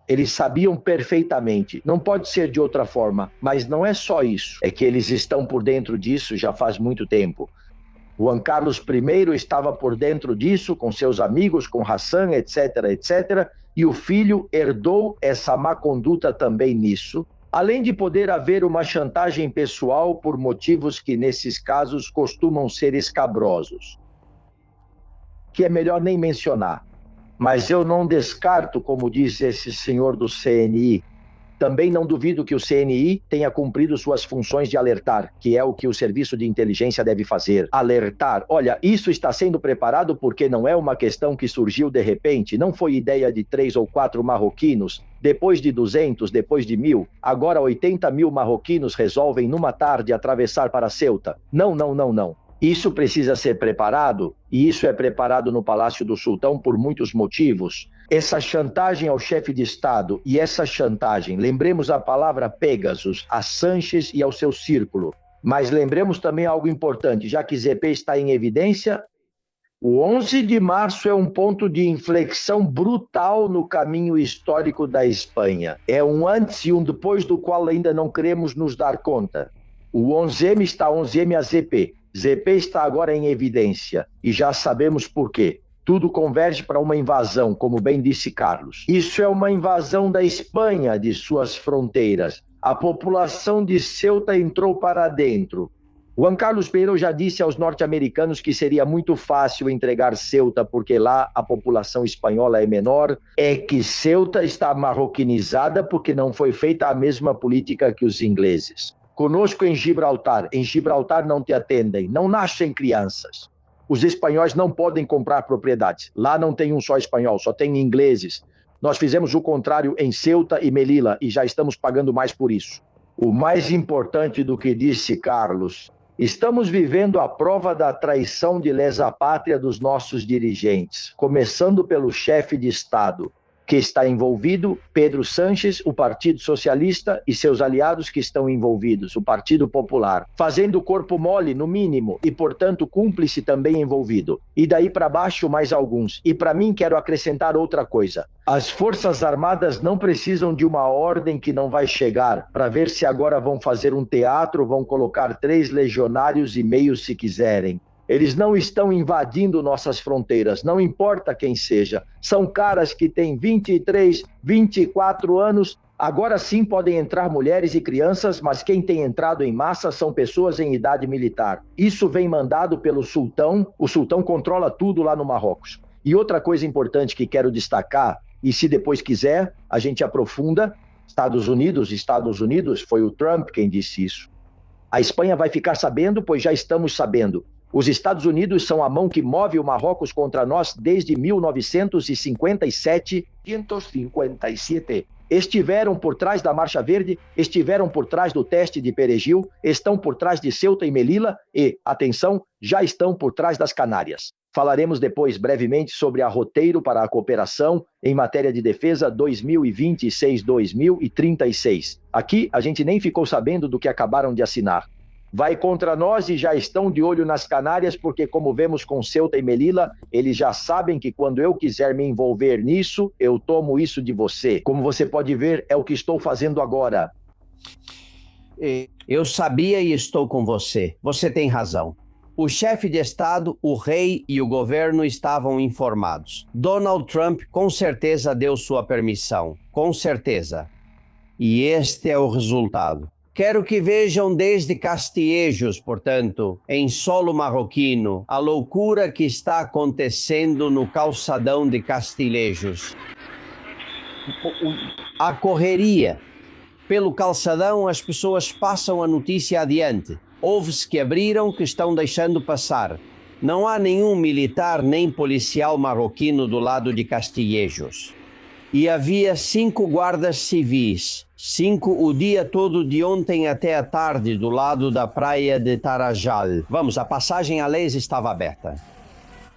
Speaker 3: Eles sabiam perfeitamente. Não pode ser de outra forma, mas não é só isso. É que eles estão por dentro disso já faz muito tempo. Juan Carlos I estava por dentro disso, com seus amigos, com Hassan, etc. E o filho herdou essa má conduta também nisso. Além de poder haver uma chantagem pessoal por motivos que, nesses casos, costumam ser escabrosos. Que é melhor nem mencionar. Mas eu não descarto, como diz esse senhor do CNI, Também não duvido que o CNI tenha cumprido suas funções de alertar, que é o que o serviço de inteligência deve fazer. Alertar. Olha, isso está sendo preparado porque não é uma questão que surgiu de repente, não foi ideia de 3 ou 4 marroquinos, depois de 200, depois de 1000, agora 80 mil marroquinos resolvem numa tarde atravessar para Ceuta. Não. Isso precisa ser preparado, e isso é preparado no Palácio do Sultão por muitos motivos. Essa chantagem ao chefe de Estado e essa chantagem, lembremos a palavra Pegasus, a Sanches e ao seu círculo, mas lembremos também algo importante, já que ZP está em evidência, o 11 de março é um ponto de inflexão brutal no caminho histórico da Espanha. É um antes e um depois do qual ainda não queremos nos dar conta. O 11M está 11M a ZP. ZP está agora em evidência e já sabemos por quê. Tudo converge para uma invasão, como bem disse Carlos. Isso é uma invasão da Espanha, de suas fronteiras. A população de Ceuta entrou para dentro. Juan Carlos Pereira já disse aos norte-americanos que seria muito fácil entregar Ceuta, porque lá a população espanhola é menor. É que Ceuta está marroquinizada porque não foi feita a mesma política que os ingleses. Conosco em Gibraltar não te atendem, não nascem crianças. Os espanhóis não podem comprar propriedades. Lá não tem um só espanhol, só tem ingleses. Nós fizemos o contrário em Ceuta e Melilla e já estamos pagando mais por isso. O mais importante do que disse Carlos, estamos vivendo a prova da traição de lesa-pátria dos nossos dirigentes, começando pelo chefe de Estado, que está envolvido, Pedro Sanches, o Partido Socialista e seus aliados que estão envolvidos, o Partido Popular, fazendo corpo mole, no mínimo, e, portanto, cúmplice também envolvido. E daí para baixo, mais alguns. E para mim, quero acrescentar outra coisa. As Forças Armadas não precisam de uma ordem que não vai chegar, para ver se agora vão fazer um teatro, vão colocar 3 legionários e meio se quiserem. Eles não estão invadindo nossas fronteiras, não importa quem seja. São caras que têm 23, 24 anos. Agora sim podem entrar mulheres e crianças, mas quem tem entrado em massa são pessoas em idade militar. Isso vem mandado pelo sultão. O sultão controla tudo lá no Marrocos. E outra coisa importante que quero destacar, e se depois quiser, a gente aprofunda, Estados Unidos, foi o Trump quem disse isso. A Espanha vai ficar sabendo, pois já estamos sabendo. Os Estados Unidos são a mão que move o Marrocos contra nós desde 1957. Estiveram por trás da Marcha Verde, estiveram por trás do teste de Perejil, estão por trás de Ceuta e Melilla e, atenção, já estão por trás das Canárias. Falaremos depois brevemente sobre a roteiro para a cooperação em matéria de defesa 2026-2036. Aqui a gente nem ficou sabendo do que acabaram de assinar. Vai contra nós e já estão de olho nas Canárias, porque como vemos com Ceuta e Melilla, eles já sabem que quando eu quiser me envolver nisso, eu tomo isso de você. Como você pode ver, é o que estou fazendo agora.
Speaker 1: Eu sabia e estou com você. Você tem razão. O chefe de Estado, o rei e o governo estavam informados. Donald Trump com certeza deu sua permissão. Com certeza. E este é o resultado. Quero que vejam desde Castillejos, portanto, em solo marroquino, a loucura que está acontecendo no calçadão de Castillejos. A correria. Pelo calçadão, as pessoas passam a notícia adiante. Houve-se que abriram, que estão deixando passar. Não há nenhum militar nem policial marroquino do lado de Castillejos. E havia 5 guardas civis, 5 o dia todo de ontem até a tarde do lado da praia de Tarajal. Vamos, a passagem a Lés estava aberta.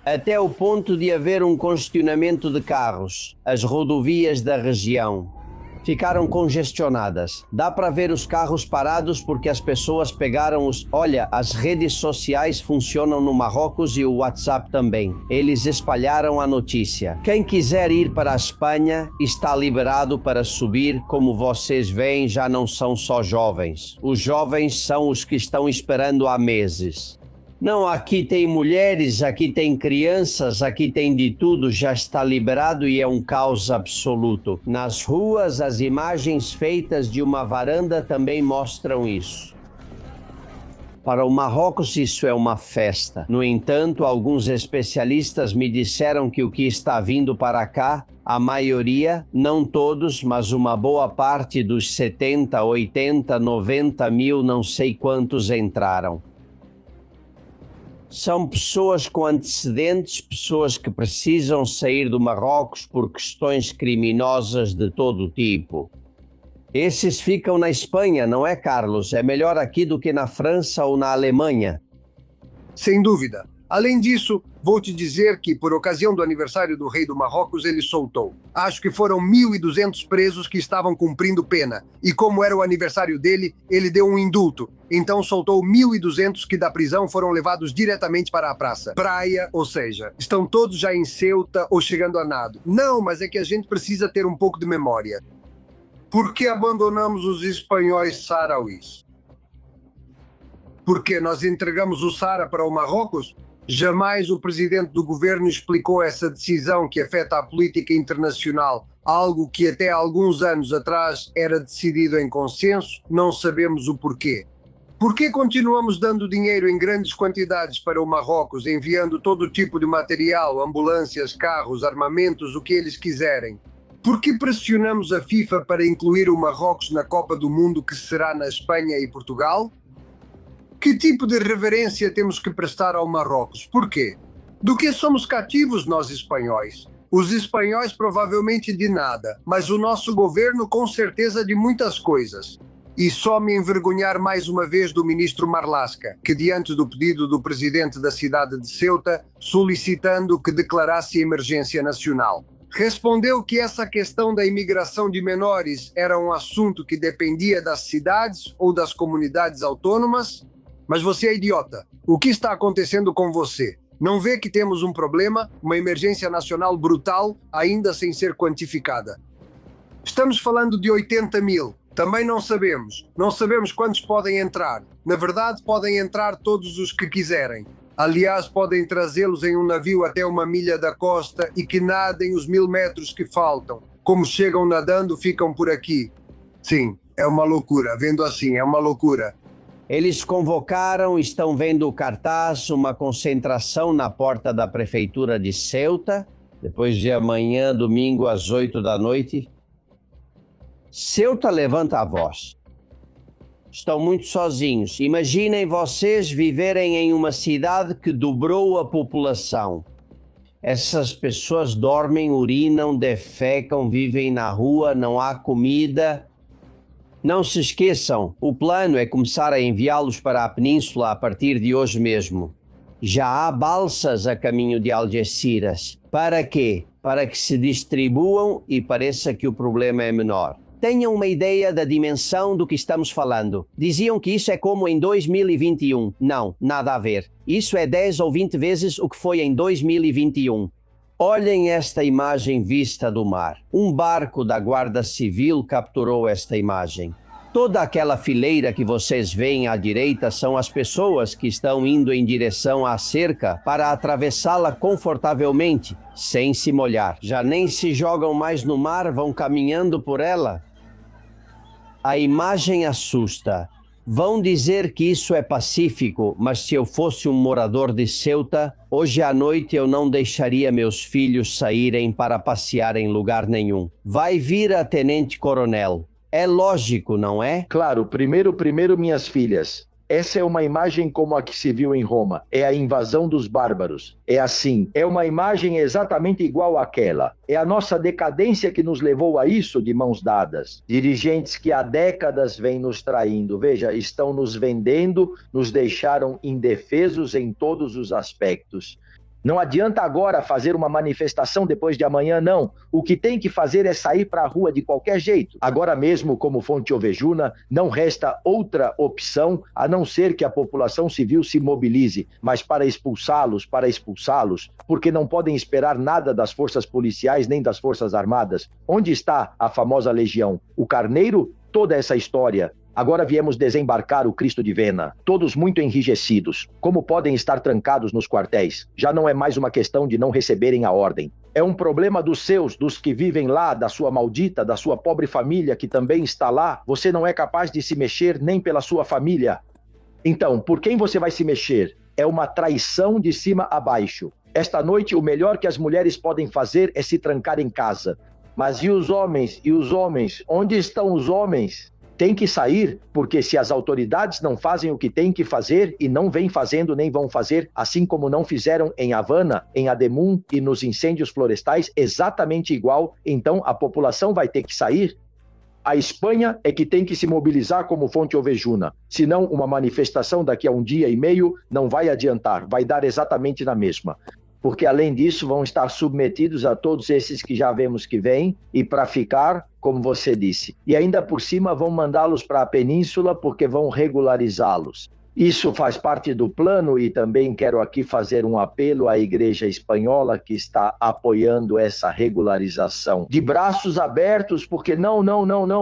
Speaker 1: Até o ponto de haver um congestionamento de carros. As rodovias da região ficaram congestionadas. Dá para ver os carros parados porque as pessoas pegaram os... Olha, as redes sociais funcionam no Marrocos e o WhatsApp também. Eles espalharam a notícia. Quem quiser ir para a Espanha está liberado para subir. Como vocês veem, já não são só jovens. Os jovens são os que estão esperando há meses. Não, aqui tem mulheres, aqui tem crianças, aqui tem de tudo, já está liberado e é um caos absoluto. Nas ruas, as imagens feitas de uma varanda também mostram isso. Para o Marrocos isso é uma festa. No entanto, alguns especialistas me disseram que o que está vindo para cá, a maioria, não todos, mas uma boa parte dos 70, 80, 90 mil, não sei quantos entraram. São pessoas com antecedentes, pessoas que precisam sair do Marrocos por questões criminosas de todo tipo. Esses ficam na Espanha, não é, Carlos? É melhor aqui do que na França ou na Alemanha.
Speaker 5: Sem dúvida. Além disso, vou te dizer que, por ocasião do aniversário do rei do Marrocos, ele soltou. Acho que foram 1.200 presos que estavam cumprindo pena. E como era o aniversário dele, ele deu um indulto. Então soltou 1.200 que da prisão foram levados diretamente para a praça. Praia, ou seja, estão todos já em Ceuta ou chegando a nado. Não, mas é que a gente precisa ter um pouco de memória. Por que abandonamos os espanhóis sarauís? Porque nós entregamos o Sara para o Marrocos? Jamais o presidente do governo explicou essa decisão que afeta a política internacional, algo que até alguns anos atrás era decidido em consenso, não sabemos o porquê. Por que continuamos dando dinheiro em grandes quantidades para o Marrocos, enviando todo tipo de material, ambulâncias, carros, armamentos, o que eles quiserem? Por que pressionamos a FIFA para incluir o Marrocos na Copa do Mundo que será na Espanha e Portugal? Que tipo de reverência temos que prestar ao Marrocos? Por quê? Do que somos cativos nós espanhóis? Os espanhóis provavelmente de nada, mas o nosso governo com certeza de muitas coisas. E só me envergonhar mais uma vez do ministro Marlaska, que diante do pedido do presidente da cidade de Ceuta, solicitando que declarasse emergência nacional, respondeu que essa questão da imigração de menores era um assunto que dependia das cidades ou das comunidades autônomas. Mas você é idiota. O que está acontecendo com você? Não vê que temos um problema, uma emergência nacional brutal, ainda sem ser quantificada? Estamos falando de 80 mil. Também não sabemos. Não sabemos quantos podem entrar. Na verdade, podem entrar todos os que quiserem. Aliás, podem trazê-los em um navio até 1 milha da costa e que nadem os 1000 metros que faltam. Como chegam nadando, ficam por aqui. Sim, é uma loucura. Vendo assim, é uma loucura.
Speaker 1: Eles convocaram, estão vendo o cartaz, uma concentração na porta da prefeitura de Ceuta, depois de amanhã, domingo, às 8 da noite. Ceuta levanta a voz. Estão muito sozinhos. Imaginem vocês viverem em uma cidade que dobrou a população. Essas pessoas dormem, urinam, defecam, vivem na rua, não há comida. Não se esqueçam, o plano é começar a enviá-los para a península a partir de hoje mesmo. Já há balsas a caminho de Algeciras. Para quê? Para que se distribuam e pareça que o problema é menor. Tenham uma ideia da dimensão do que estamos falando. Diziam que isso é como em 2021. Não, nada a ver. Isso é 10 ou 20 vezes o que foi em 2021. Olhem esta imagem vista do mar. Um barco da Guarda Civil capturou esta imagem. Toda aquela fileira que vocês veem à direita são as pessoas que estão indo em direção à cerca para atravessá-la confortavelmente, sem se molhar. Já nem se jogam mais no mar, vão caminhando por ela. A imagem assusta. Vão dizer que isso é pacífico, mas se eu fosse um morador de Ceuta, hoje à noite eu não deixaria meus filhos saírem para passear em lugar nenhum. Vai vir a tenente-coronel. É lógico, não é?
Speaker 3: Claro, primeiro, minhas filhas. Essa é uma imagem como a que se viu em Roma. É a invasão dos bárbaros. É assim. É uma imagem exatamente igual àquela. É a nossa decadência que nos levou a isso de mãos dadas. Dirigentes que há décadas vêm nos traindo. Veja, estão nos vendendo, nos deixaram indefesos em todos os aspectos. Não adianta agora fazer uma manifestação depois de amanhã, não. O que tem que fazer é sair para a rua de qualquer jeito. Agora mesmo, como fonte ovejuna, não resta outra opção a não ser que a população civil se mobilize, mas para expulsá-los, porque não podem esperar nada das forças policiais nem das forças armadas. Onde está a famosa legião? O carneiro? Toda essa história. Agora viemos desembarcar o Cristo de Vena, todos muito enrijecidos. Como podem estar trancados nos quartéis? Já não é mais uma questão de não receberem a ordem. É um problema dos seus, dos que vivem lá, da sua maldita, da sua pobre família que também está lá. Você não é capaz de se mexer nem pela sua família. Então, por quem você vai se mexer? É uma traição de cima a baixo. Esta noite, o melhor que as mulheres podem fazer é se trancar em casa. Mas e os homens? E os homens? Onde estão os homens? Tem que sair, porque se as autoridades não fazem o que têm que fazer e não vêm fazendo nem vão fazer, assim como não fizeram em Havana, em Ademun e nos incêndios florestais, exatamente igual, então a população vai ter que sair. A Espanha é que tem que se mobilizar como fonte ovejuna, senão uma manifestação daqui a 1 dia e meio não vai adiantar, vai dar exatamente na mesma. Porque além disso vão estar submetidos a todos esses que já vemos que vêm e para ficar, como você disse. E ainda por cima vão mandá-los para a península porque vão regularizá-los. Isso faz parte do plano e também quero aqui fazer um apelo à Igreja Espanhola que está apoiando essa regularização. De braços abertos, porque não,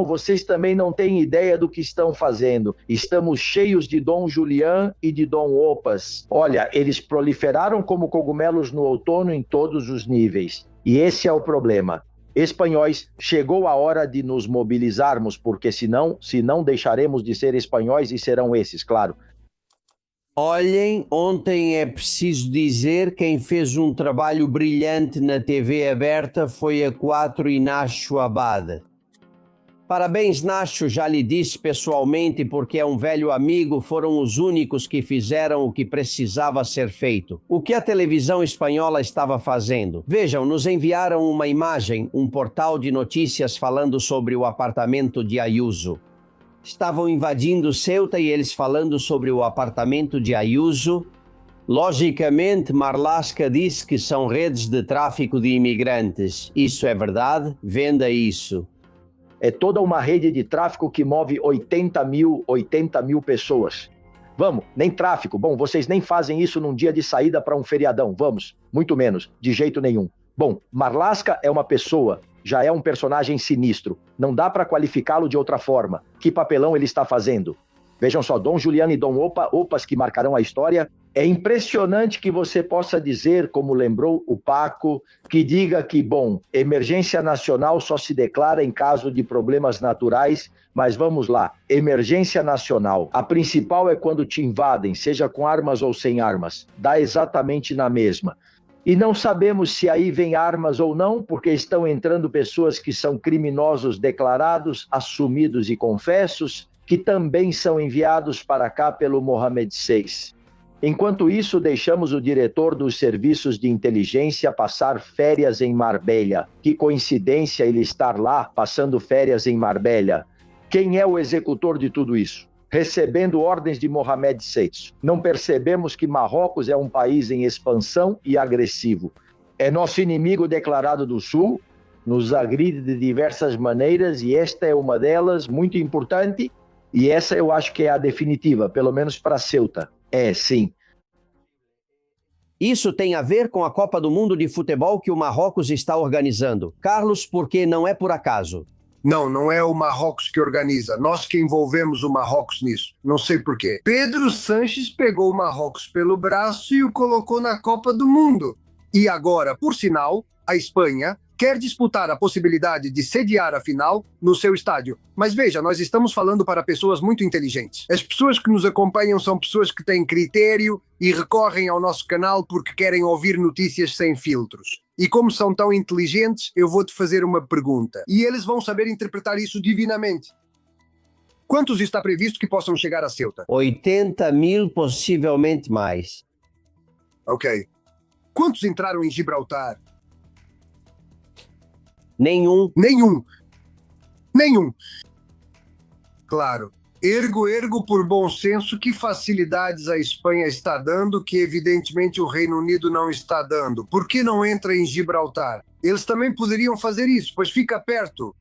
Speaker 3: vocês também não têm ideia do que estão fazendo. Estamos cheios de Dom Julián e de Dom Opas. Olha, eles proliferaram como cogumelos no outono em todos os níveis. E esse é o problema. Espanhóis, chegou a hora de nos mobilizarmos, porque senão deixaremos de ser espanhóis e serão esses, claro.
Speaker 1: Olhem, ontem é preciso dizer, quem fez um trabalho brilhante na TV aberta foi a 4 Inácio Abad. Parabéns, Nacho, já lhe disse pessoalmente, porque é um velho amigo, foram os únicos que fizeram o que precisava ser feito. O que a televisão espanhola estava fazendo? Vejam, nos enviaram uma imagem, um portal de notícias falando sobre o apartamento de Ayuso. Estavam invadindo Ceuta e eles falando sobre o apartamento de Ayuso. Logicamente, Marlaska disse que são redes de tráfico de imigrantes. Isso é verdade? Venda isso.
Speaker 3: É toda uma rede de tráfico que move 80 mil pessoas. Vamos, nem tráfico. Bom, vocês nem fazem isso num dia de saída para um feriadão. Vamos, muito menos, de jeito nenhum. Bom, Marlaska é uma pessoa, já é um personagem sinistro. Não dá para qualificá-lo de outra forma. Que papelão ele está fazendo? Vejam só, Dom Julián e Dom Opas que marcarão a história. É impressionante que você possa dizer, como lembrou o Paco, que diga que, bom, emergência nacional só se declara em caso de problemas naturais, mas vamos lá, emergência nacional. A principal é quando te invadem, seja com armas ou sem armas. Dá exatamente na mesma. E não sabemos se aí vem armas ou não, porque estão entrando pessoas que são criminosos declarados, assumidos e confessos, que também são enviados para cá pelo Mohamed VI. Enquanto isso, deixamos o diretor dos serviços de inteligência passar férias em Marbella. Que coincidência ele estar lá, passando férias em Marbella. Quem é o executor de tudo isso? Recebendo ordens de Mohamed VI. Não percebemos que Marrocos é um país em expansão e agressivo. É nosso inimigo declarado do Sul, nos agride de diversas maneiras e esta é uma delas, muito importante, e essa eu acho que é a definitiva, pelo menos para Ceuta. É, sim.
Speaker 1: Isso tem a ver com a Copa do Mundo de Futebol que o Marrocos está organizando. Carlos, porque não é por acaso.
Speaker 5: Não é o Marrocos que organiza. Nós que envolvemos o Marrocos nisso. Não sei por quê. Pedro Sanches pegou o Marrocos pelo braço e o colocou na Copa do Mundo. E agora, por sinal, a Espanha quer disputar a possibilidade de sediar a final no seu estádio. Mas veja, nós estamos falando para pessoas muito inteligentes. As pessoas que nos acompanham são pessoas que têm critério e recorrem ao nosso canal porque querem ouvir notícias sem filtros. E como são tão inteligentes, eu vou-te fazer uma pergunta. E eles vão saber interpretar isso divinamente. Quantos está previsto que possam chegar a Ceuta?
Speaker 1: 80 mil, possivelmente mais.
Speaker 5: Ok. Quantos entraram em Gibraltar?
Speaker 1: Nenhum.
Speaker 5: Claro. Ergo por bom senso, que facilidades a Espanha está dando que evidentemente o Reino Unido não está dando. Por que não entra em Gibraltar? Eles também poderiam fazer isso, pois fica perto.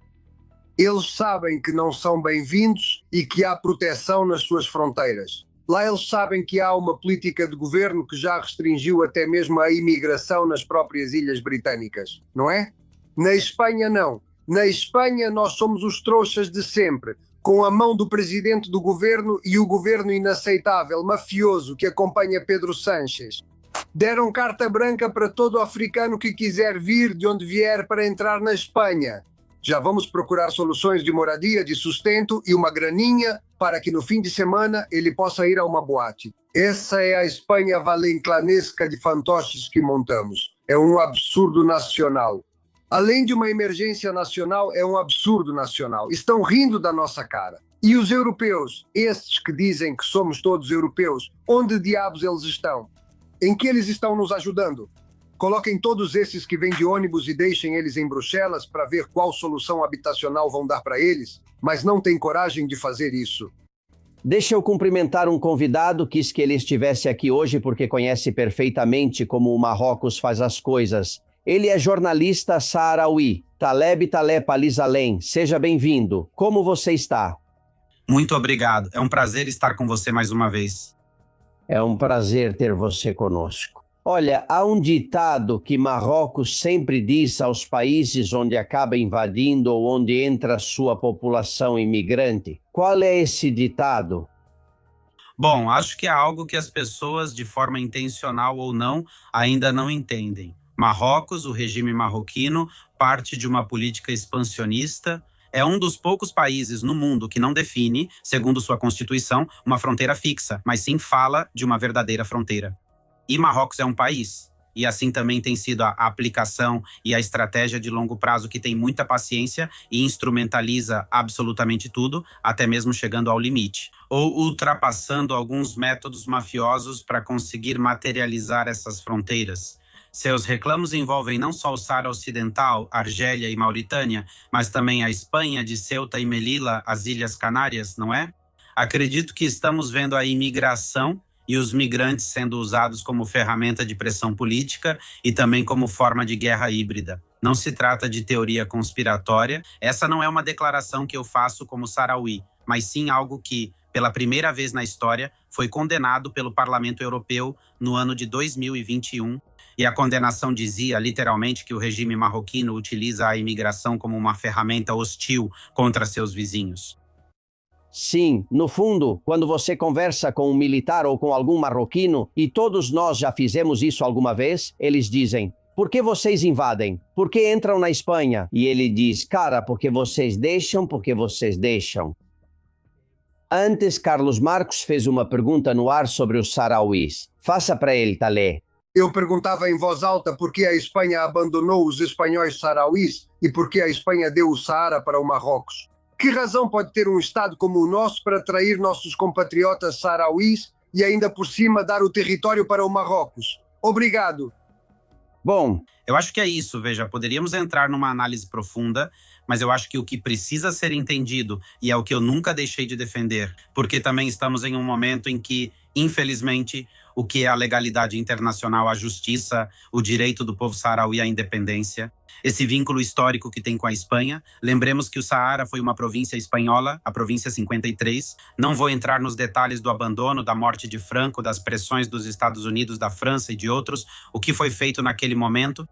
Speaker 5: Eles sabem que não são bem-vindos e que há proteção nas suas fronteiras. Lá eles sabem que há uma política de governo que já restringiu até mesmo a imigração nas próprias ilhas britânicas, não é? Na Espanha não. Na Espanha nós somos os trouxas de sempre, com a mão do presidente do governo e o governo inaceitável, mafioso, que acompanha Pedro Sanches. Deram carta branca para todo africano que quiser vir de onde vier para entrar na Espanha. Já vamos procurar soluções de moradia, de sustento e uma graninha para que no fim de semana ele possa ir a uma boate. Essa é a Espanha valenclanesca de fantoches que montamos. É um absurdo nacional. Além de uma emergência nacional, é um absurdo nacional. Estão rindo da nossa cara. E os europeus, estes que dizem que somos todos europeus, onde diabos eles estão? Em que eles estão nos ajudando? Coloquem todos esses que vêm de ônibus e deixem eles em Bruxelas para ver qual solução habitacional vão dar para eles, mas não têm coragem de fazer isso.
Speaker 1: Deixa eu cumprimentar um convidado, quis que ele estivesse aqui hoje porque conhece perfeitamente como o Marrocos faz as coisas. Ele é jornalista saaraui, Taleb Alizalem. Seja bem-vindo. Como você está?
Speaker 4: Muito obrigado. É um prazer estar com você mais uma vez.
Speaker 1: É um prazer ter você conosco. Olha, há um ditado que Marrocos sempre diz aos países onde acaba invadindo ou onde entra sua população imigrante. Qual é esse ditado?
Speaker 4: Bom, acho que é algo que as pessoas, de forma intencional ou não, ainda não entendem. Marrocos, o regime marroquino, parte de uma política expansionista. É um dos poucos países no mundo que não define, segundo sua constituição, uma fronteira fixa, mas sim fala de uma verdadeira fronteira. E Marrocos é um país, e assim também tem sido a aplicação e a estratégia de longo prazo que tem muita paciência e instrumentaliza absolutamente tudo, até mesmo chegando ao limite, ou ultrapassando alguns métodos mafiosos para conseguir materializar essas fronteiras. Seus reclamos envolvem não só o Saara Ocidental, Argélia e Mauritânia, mas também a Espanha de Ceuta e Melilla, as Ilhas Canárias, não é? Acredito que estamos vendo a imigração e os migrantes sendo usados como ferramenta de pressão política e também como forma de guerra híbrida. Não se trata de teoria conspiratória, essa não é uma declaração que eu faço como saaraui, mas sim algo que, pela primeira vez na história, foi condenado pelo Parlamento Europeu no ano de 2021, e a condenação dizia, literalmente, que o regime marroquino utiliza a imigração como uma ferramenta hostil contra seus vizinhos.
Speaker 1: Sim, no fundo, quando você conversa com um militar ou com algum marroquino, e todos nós já fizemos isso alguma vez, eles dizem: por que vocês invadem? Por que entram na Espanha? E ele diz: cara, porque vocês deixam. Antes, Carlos Marcos fez uma pergunta no ar sobre os saarauis. Faça para ele, Talé.
Speaker 5: Eu perguntava em voz alta por que a Espanha abandonou os espanhóis saarauis e por que a Espanha deu o Saara para o Marrocos. Que razão pode ter um Estado como o nosso para atrair nossos compatriotas saarauis e ainda por cima dar o território para o Marrocos? Obrigado.
Speaker 1: Bom,
Speaker 4: eu acho que é isso, veja, poderíamos entrar numa análise profunda, mas eu acho que o que precisa ser entendido, e é o que eu nunca deixei de defender, porque também estamos em um momento em que, infelizmente, o que é a legalidade internacional, a justiça, o direito do povo saaraui à independência, esse vínculo histórico que tem com a Espanha. Lembremos que o Saara foi uma província espanhola, a província 53. Não vou entrar nos detalhes do abandono, da morte de Franco, das pressões dos Estados Unidos, da França e de outros, o que foi feito naquele momento.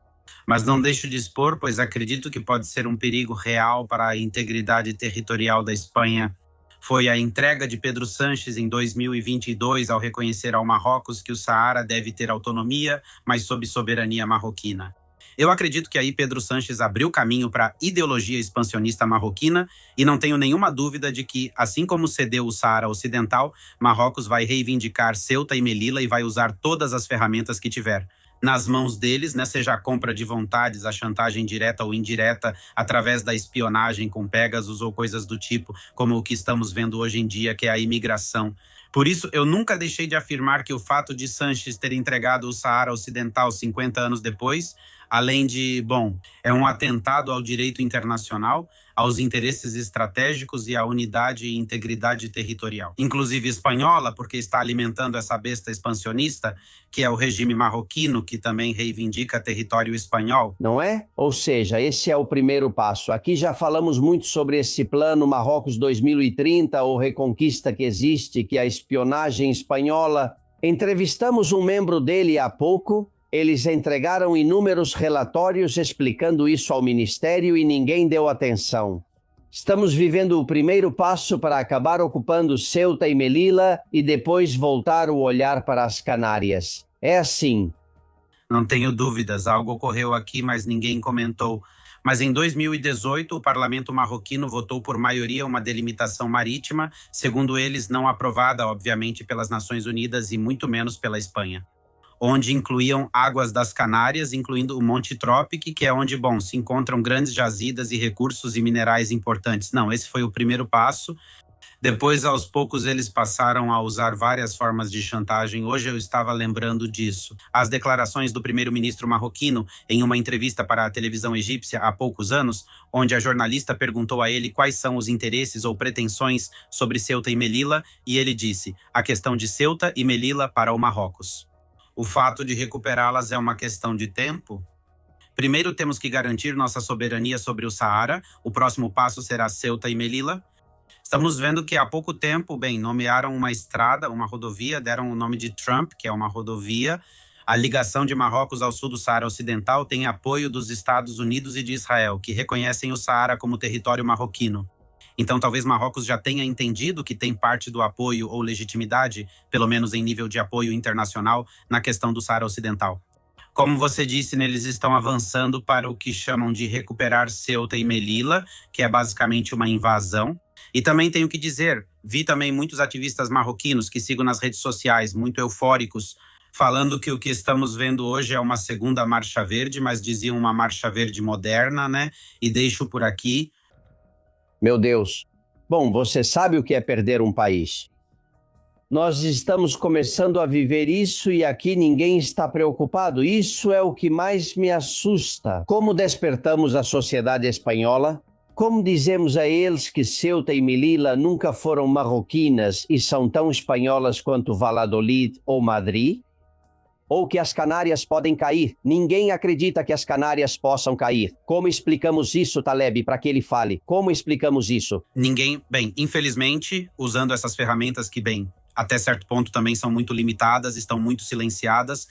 Speaker 4: Mas não deixo de expor, pois acredito que pode ser um perigo real para a integridade territorial da Espanha. Foi a entrega de Pedro Sánchez em 2022 ao reconhecer ao Marrocos que o Saara deve ter autonomia, mas sob soberania marroquina. Eu acredito que aí Pedro Sánchez abriu caminho para a ideologia expansionista marroquina e não tenho nenhuma dúvida de que, assim como cedeu o Saara Ocidental, Marrocos vai reivindicar Ceuta e Melilla e vai usar todas as ferramentas que tiver nas mãos deles, né, seja a compra de vontades, a chantagem direta ou indireta, através da espionagem com Pegasus ou coisas do tipo, como o que estamos vendo hoje em dia, que é a imigração. Por isso, eu nunca deixei de afirmar que o fato de Sánchez ter entregado o Saara Ocidental 50 anos depois, além de, é um atentado ao direito internacional, aos interesses estratégicos e à unidade e integridade territorial. Inclusive espanhola, porque está alimentando essa besta expansionista, que é o regime marroquino, que também reivindica território espanhol.
Speaker 1: Não é? Ou seja, esse é o primeiro passo. Aqui já falamos muito sobre esse plano Marrocos 2030, ou Reconquista que existe, que é a espionagem espanhola. Entrevistamos um membro dele há pouco. Eles entregaram inúmeros relatórios explicando isso ao Ministério e ninguém deu atenção. Estamos vivendo o primeiro passo para acabar ocupando Ceuta e Melilla e depois voltar o olhar para as Canárias. É assim.
Speaker 4: Não tenho dúvidas, algo ocorreu aqui, mas ninguém comentou. Mas em 2018, o parlamento marroquino votou por maioria uma delimitação marítima, segundo eles, não aprovada, obviamente, pelas Nações Unidas e muito menos pela Espanha, onde incluíam águas das Canárias, incluindo o Monte Trópico, que é onde, se encontram grandes jazidas e recursos e minerais importantes. Não, esse foi o primeiro passo. Depois, aos poucos, eles passaram a usar várias formas de chantagem. Hoje eu estava lembrando disso. As declarações do primeiro-ministro marroquino em uma entrevista para a televisão egípcia há poucos anos, onde a jornalista perguntou a ele quais são os interesses ou pretensões sobre Ceuta e Melilla, e ele disse: a questão de Ceuta e Melilla para o Marrocos. O fato de recuperá-las é uma questão de tempo? Primeiro temos que garantir nossa soberania sobre o Saara. O próximo passo será Ceuta e Melilla. Estamos vendo que há pouco tempo, nomearam uma estrada, uma rodovia, deram o nome de Trump, que é uma rodovia. A ligação de Marrocos ao sul do Saara Ocidental tem apoio dos Estados Unidos e de Israel, que reconhecem o Saara como território marroquino. Então, talvez Marrocos já tenha entendido que tem parte do apoio ou legitimidade, pelo menos em nível de apoio internacional, na questão do Saara Ocidental. Como você disse, eles estão avançando para o que chamam de recuperar Ceuta e Melilla, que é basicamente uma invasão. E também tenho que dizer, vi também muitos ativistas marroquinos que sigo nas redes sociais, muito eufóricos, falando que o que estamos vendo hoje é uma segunda marcha verde, mas diziam uma marcha verde moderna, né? E deixo por aqui.
Speaker 1: Meu Deus. Bom, você sabe o que é perder um país. Nós estamos começando a viver isso e aqui ninguém está preocupado. Isso é o que mais me assusta. Como despertamos a sociedade espanhola? Como dizemos a eles que Ceuta e Melilla nunca foram marroquinas e são tão espanholas quanto Valladolid ou Madrid? Ou que as Canárias podem cair? Ninguém acredita que as Canárias possam cair. Como explicamos isso, Taleb, para que ele fale? Como explicamos isso?
Speaker 4: Ninguém, infelizmente, usando essas ferramentas que, até certo ponto também são muito limitadas, estão muito silenciadas.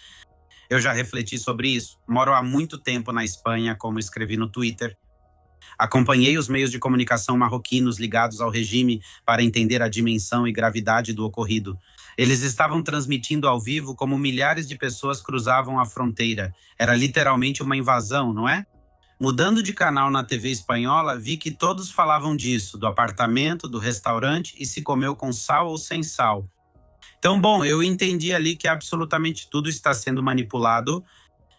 Speaker 4: Eu já refleti sobre isso. Moro há muito tempo na Espanha, como escrevi no Twitter. Acompanhei os meios de comunicação marroquinos ligados ao regime para entender a dimensão e gravidade do ocorrido. Eles estavam transmitindo ao vivo como milhares de pessoas cruzavam a fronteira. Era literalmente uma invasão, não é? Mudando de canal na TV espanhola, vi que todos falavam disso, do apartamento, do restaurante e se comeu com sal ou sem sal. Então, eu entendi ali que absolutamente tudo está sendo manipulado.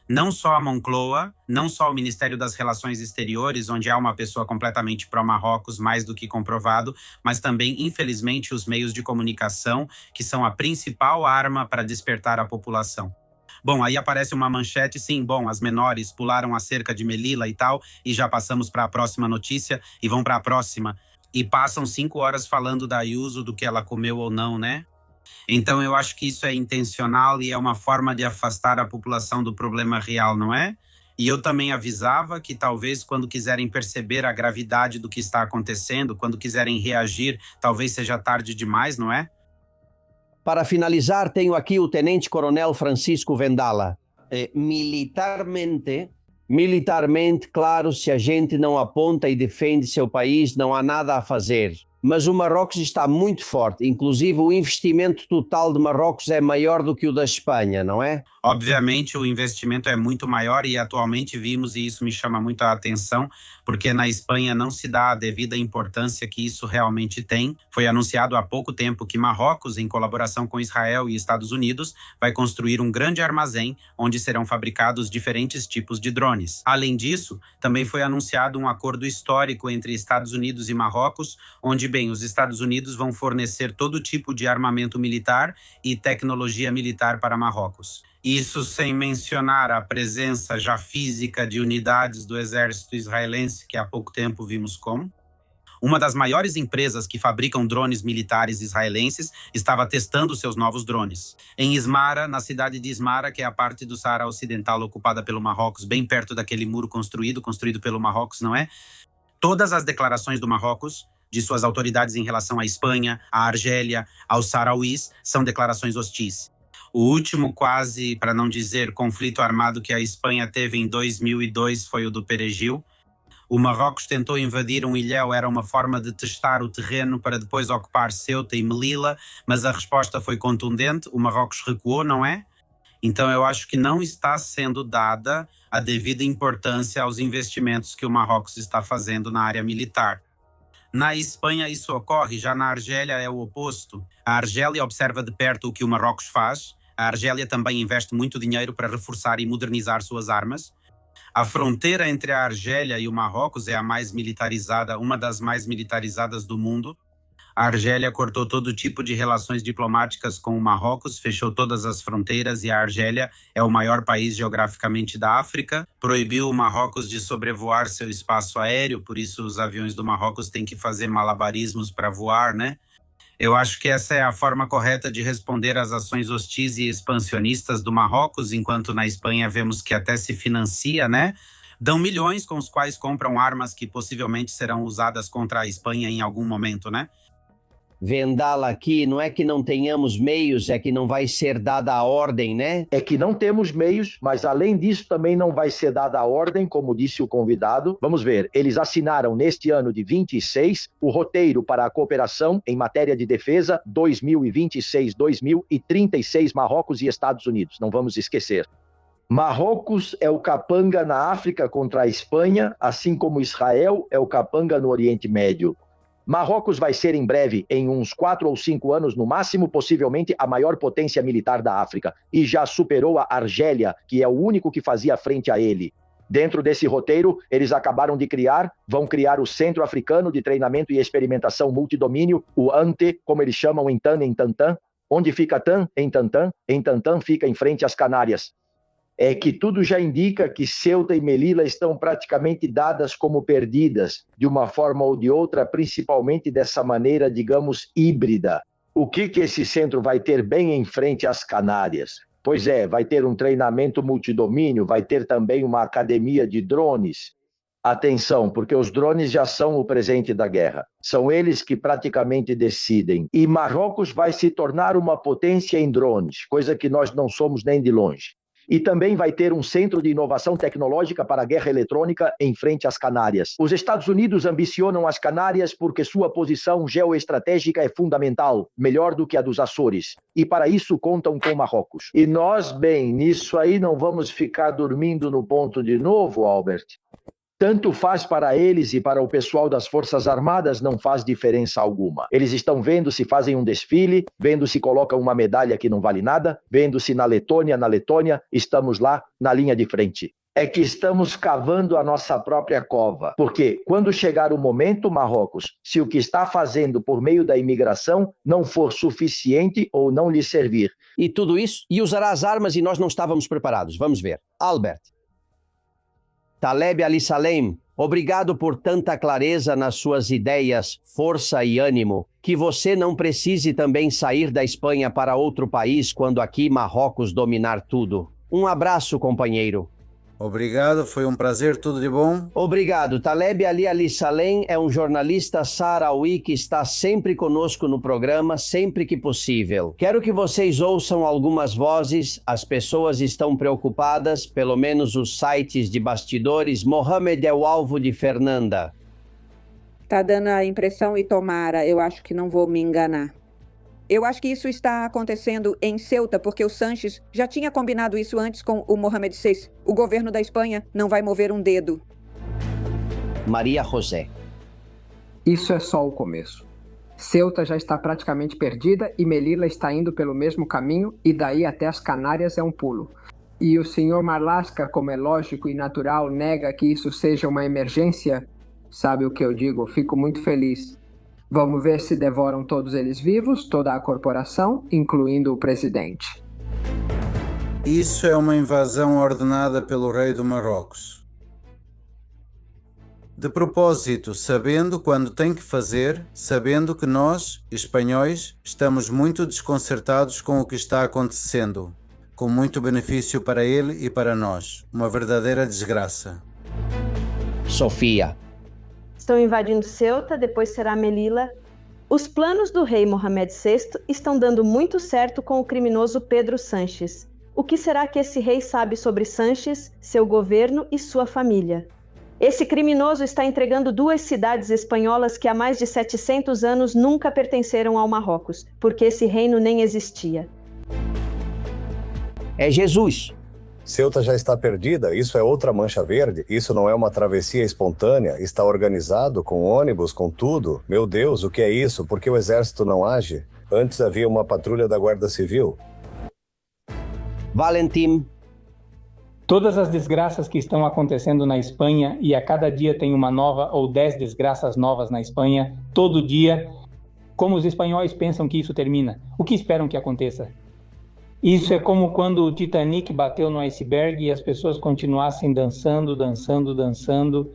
Speaker 4: Não só a Moncloa, não só o Ministério das Relações Exteriores, onde há uma pessoa completamente pró-Marrocos, mais do que comprovado, mas também, infelizmente, os meios de comunicação, que são a principal arma para despertar a população. Aí aparece uma manchete, sim, as menores pularam a cerca de Melilla e tal, e já passamos para a próxima notícia e vão para a próxima. E passam 5 horas falando da Ayuso, do que ela comeu ou não, né? Então eu acho que isso é intencional e é uma forma de afastar a população do problema real, não é? E eu também avisava que talvez quando quiserem perceber a gravidade do que está acontecendo, quando quiserem reagir, talvez seja tarde demais, não é?
Speaker 1: Para finalizar, tenho aqui o Tenente-Coronel Francisco Vendala. Militarmente, claro, se a gente não aponta e defende seu país, não há nada a fazer. Mas o Marrocos está muito forte, inclusive o investimento total de Marrocos é maior do que o da Espanha, não é?
Speaker 4: Obviamente o investimento é muito maior e atualmente vimos, e isso me chama muito a atenção, porque na Espanha não se dá a devida importância que isso realmente tem. Foi anunciado há pouco tempo que Marrocos, em colaboração com Israel e Estados Unidos, vai construir um grande armazém onde serão fabricados diferentes tipos de drones. Além disso, também foi anunciado um acordo histórico entre Estados Unidos e Marrocos, onde os Estados Unidos vão fornecer todo tipo de armamento militar e tecnologia militar para Marrocos. Isso sem mencionar a presença já física de unidades do exército israelense, que há pouco tempo vimos como. Uma das maiores empresas que fabricam drones militares israelenses estava testando seus novos drones. Em Ismara, na cidade de Ismara, que é a parte do Saara Ocidental ocupada pelo Marrocos, bem perto daquele muro construído pelo Marrocos, não é? Todas as declarações do Marrocos, de suas autoridades em relação à Espanha, à Argélia, aos sarauís, são declarações hostis. O último, quase, para não dizer, conflito armado que a Espanha teve em 2002 foi o do Perejil. O Marrocos tentou invadir um ilhéu, era uma forma de testar o terreno para depois ocupar Ceuta e Melilla, mas a resposta foi contundente, o Marrocos recuou, não é? Então, eu acho que não está sendo dada a devida importância aos investimentos que o Marrocos está fazendo na área militar. Na Espanha isso ocorre, já na Argélia é o oposto. A Argélia observa de perto o que o Marrocos faz. A Argélia também investe muito dinheiro para reforçar e modernizar suas armas. A fronteira entre a Argélia e o Marrocos é a mais militarizada, uma das mais militarizadas do mundo. A Argélia cortou todo tipo de relações diplomáticas com o Marrocos, fechou todas as fronteiras e a Argélia é o maior país geograficamente da África, proibiu o Marrocos de sobrevoar seu espaço aéreo, por isso os aviões do Marrocos têm que fazer malabarismos para voar, né? Eu acho que essa é a forma correta de responder às ações hostis e expansionistas do Marrocos, enquanto na Espanha vemos que até se financia, né? Dão milhões com os quais compram armas que possivelmente serão usadas contra a Espanha em algum momento, né?
Speaker 1: Vendala aqui, não é que não tenhamos meios, é que não vai ser dada a ordem, né?
Speaker 3: É que não temos meios, mas além disso também não vai ser dada a ordem, como disse o convidado. Vamos ver, eles assinaram neste ano de 26 o roteiro para a cooperação em matéria de defesa 2026-2036 Marrocos e Estados Unidos, não vamos esquecer. Marrocos é o capanga na África contra a Espanha, assim como Israel é o capanga no Oriente Médio. Marrocos vai ser em breve, em uns 4 ou 5 anos no máximo, possivelmente a maior potência militar da África, e já superou a Argélia, que é o único que fazia frente a ele. Dentro desse roteiro, eles vão criar o Centro Africano de Treinamento e Experimentação Multidomínio, o ANTE, como eles chamam em TAN, em Tantan. Onde fica TAN? Em Tantan. Em Tantan fica em frente às Canárias. É que tudo já indica que Ceuta e Melilla estão praticamente dadas como perdidas, de uma forma ou de outra, principalmente dessa maneira, digamos, híbrida. O que esse centro vai ter bem em frente às Canárias? Pois é, vai ter um treinamento multidomínio, vai ter também uma academia de drones. Atenção, porque os drones já são o presente da guerra. São eles que praticamente decidem. E Marrocos vai se tornar uma potência em drones, coisa que nós não somos nem de longe. E também vai ter um centro de inovação tecnológica para a guerra eletrônica em frente às Canárias. Os Estados Unidos ambicionam as Canárias porque sua posição geoestratégica é fundamental, melhor do que a dos Açores. E para isso contam com Marrocos. E nós, bem, nisso aí não vamos ficar dormindo no ponto de novo, Albert. Tanto faz para eles e para o pessoal das Forças Armadas, não faz diferença alguma. Eles estão vendo se fazem um desfile, vendo se colocam uma medalha que não vale nada, vendo se na Letônia, estamos lá na linha de frente. É que estamos cavando a nossa própria cova. Porque quando chegar o momento, Marrocos, se o que está fazendo por meio da imigração não for suficiente ou não lhe servir.
Speaker 1: E tudo isso? E usará as armas e nós não estávamos preparados. Vamos ver. Albert. Taleb Ali-Salem, obrigado por tanta clareza nas suas ideias, força e ânimo, que você não precise também sair da Espanha para outro país quando aqui Marrocos dominar tudo. Um abraço, companheiro.
Speaker 11: Obrigado, foi um prazer, tudo de bom?
Speaker 1: Obrigado. Taleb Ali-Salem é um jornalista saharaui que está sempre conosco no programa, sempre que possível. Quero que vocês ouçam algumas vozes, as pessoas estão preocupadas, pelo menos os sites de bastidores. Mohamed é o alvo de Fernanda.
Speaker 12: Tá dando a impressão, e tomara, eu acho que não vou me enganar. Eu acho que isso está acontecendo em Ceuta, porque o Sanches já tinha combinado isso antes com o Mohamed VI. O governo da Espanha não vai mover um dedo.
Speaker 1: Maria José.
Speaker 13: Isso é só o começo. Ceuta já está praticamente perdida e Melilla está indo pelo mesmo caminho e daí até as Canárias é um pulo. E o senhor Marlaska, como é lógico e natural, nega que isso seja uma emergência? Sabe o que eu digo? Fico muito feliz. Vamos ver se devoram todos eles vivos, toda a corporação, incluindo o presidente.
Speaker 11: Isso é uma invasão ordenada pelo rei do Marrocos. De propósito, sabendo quando tem que fazer, sabendo que nós, espanhóis, estamos muito desconcertados com o que está acontecendo, com muito benefício para ele e para nós. Uma verdadeira desgraça.
Speaker 1: Sofia.
Speaker 14: Estão invadindo Ceuta, depois será Melilla. Os planos do rei Mohamed VI estão dando muito certo com o criminoso Pedro Sanches. O que será que esse rei sabe sobre Sanches, seu governo e sua família? Esse criminoso está entregando 2 cidades espanholas que há mais de 700 anos nunca pertenceram ao Marrocos, porque esse reino nem existia.
Speaker 1: É Jesus.
Speaker 15: Ceuta já está perdida? Isso é outra mancha verde? Isso não é uma travessia espontânea? Está organizado, com ônibus, com tudo? Meu Deus, o que é isso? Por que o exército não age? Antes havia uma patrulha da Guarda Civil.
Speaker 1: Valentim.
Speaker 16: Todas as desgraças que estão acontecendo na Espanha, e a cada dia tem uma nova ou 10 desgraças novas na Espanha, todo dia, como os espanhóis pensam que isso termina? O que esperam que aconteça? Isso é como quando o Titanic bateu no iceberg e as pessoas continuassem dançando, dançando, dançando.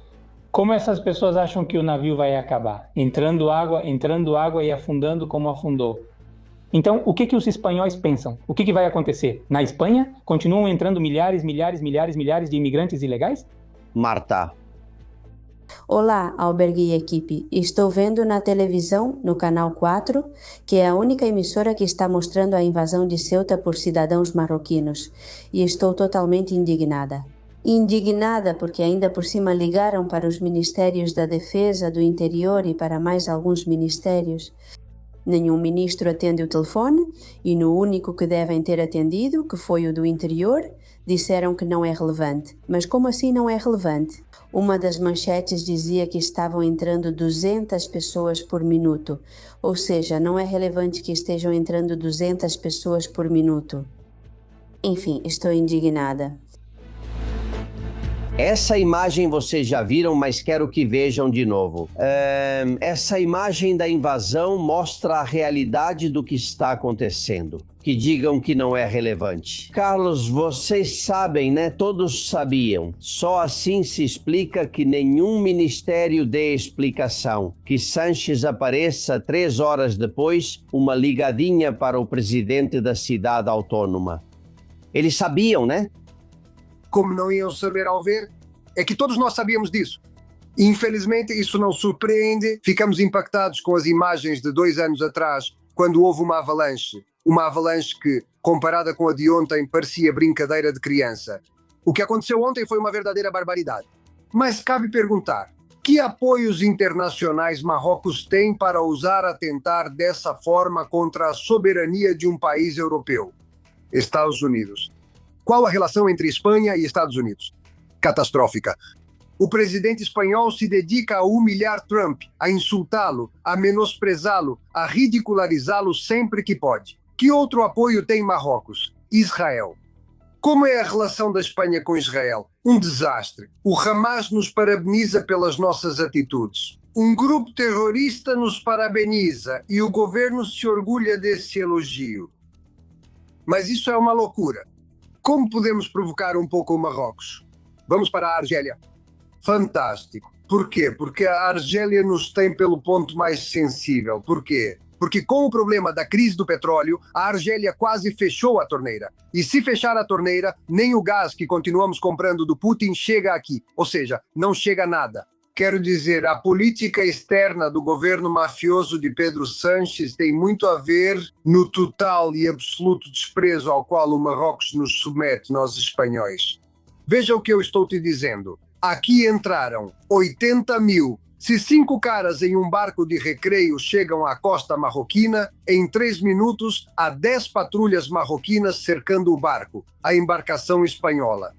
Speaker 16: Como essas pessoas acham que o navio vai acabar? Entrando água e afundando como afundou. Então, o que os espanhóis pensam? O que vai acontecer? Na Espanha, continuam entrando milhares de imigrantes ilegais?
Speaker 1: Marta.
Speaker 17: Olá, Albergue e equipe. Estou vendo na televisão, no canal 4, que é a única emissora que está mostrando a invasão de Ceuta por cidadãos marroquinos. E estou totalmente indignada. Indignada porque ainda por cima ligaram para os Ministérios da Defesa, do Interior e para mais alguns ministérios. Nenhum ministro atende o telefone e no único que devem ter atendido, que foi o do Interior, disseram que não é relevante. Mas como assim não é relevante? Uma das manchetes dizia que estavam entrando 200 pessoas por minuto. Ou seja, não é relevante que estejam entrando 200 pessoas por minuto. Enfim, estou indignada.
Speaker 1: Essa imagem vocês já viram, mas quero que vejam de novo. Essa imagem da invasão mostra a realidade do que está acontecendo. Que digam que não é relevante. Carlos, vocês sabem, né? Todos sabiam. Só assim se explica que nenhum ministério dê explicação. Que Sanches apareça 3 horas depois, uma ligadinha para o presidente da cidade autônoma. Eles sabiam, né?
Speaker 5: Como não iam saber ao ver? É que todos nós sabíamos disso. Infelizmente, isso não surpreende. Ficamos impactados com as imagens de 2 anos atrás, quando houve uma avalanche. Uma avalanche que, comparada com a de ontem, parecia brincadeira de criança. O que aconteceu ontem foi uma verdadeira barbaridade. Mas cabe perguntar, que apoios internacionais Marrocos tem para ousar atentar dessa forma contra a soberania de um país europeu? Estados Unidos. Qual a relação entre Espanha e Estados Unidos? Catastrófica. O presidente espanhol se dedica a humilhar Trump, a insultá-lo, a menosprezá-lo, a ridicularizá-lo sempre que pode. Que outro apoio tem Marrocos? Israel. Como é a relação da Espanha com Israel? Um desastre. O Hamas nos parabeniza pelas nossas atitudes. Um grupo terrorista nos parabeniza e o governo se orgulha desse elogio. Mas isso é uma loucura. Como podemos provocar um pouco o Marrocos? Vamos para a Argélia. Fantástico. Por quê? Porque a Argélia nos tem pelo ponto mais sensível. Por quê? Porque com o problema da crise do petróleo, a Argélia quase fechou a torneira. E se fechar a torneira, nem o gás que continuamos comprando do Putin chega aqui. Ou seja, não chega nada. Quero dizer, a política externa do governo mafioso de Pedro Sanches tem muito a ver no total e absoluto desprezo ao qual o Marrocos nos submete, nós espanhóis. Veja o que eu estou te dizendo. Aqui entraram 80 mil. Se 5 caras em um barco de recreio chegam à costa marroquina, em 3 minutos há 10 patrulhas marroquinas cercando o barco, a embarcação espanhola.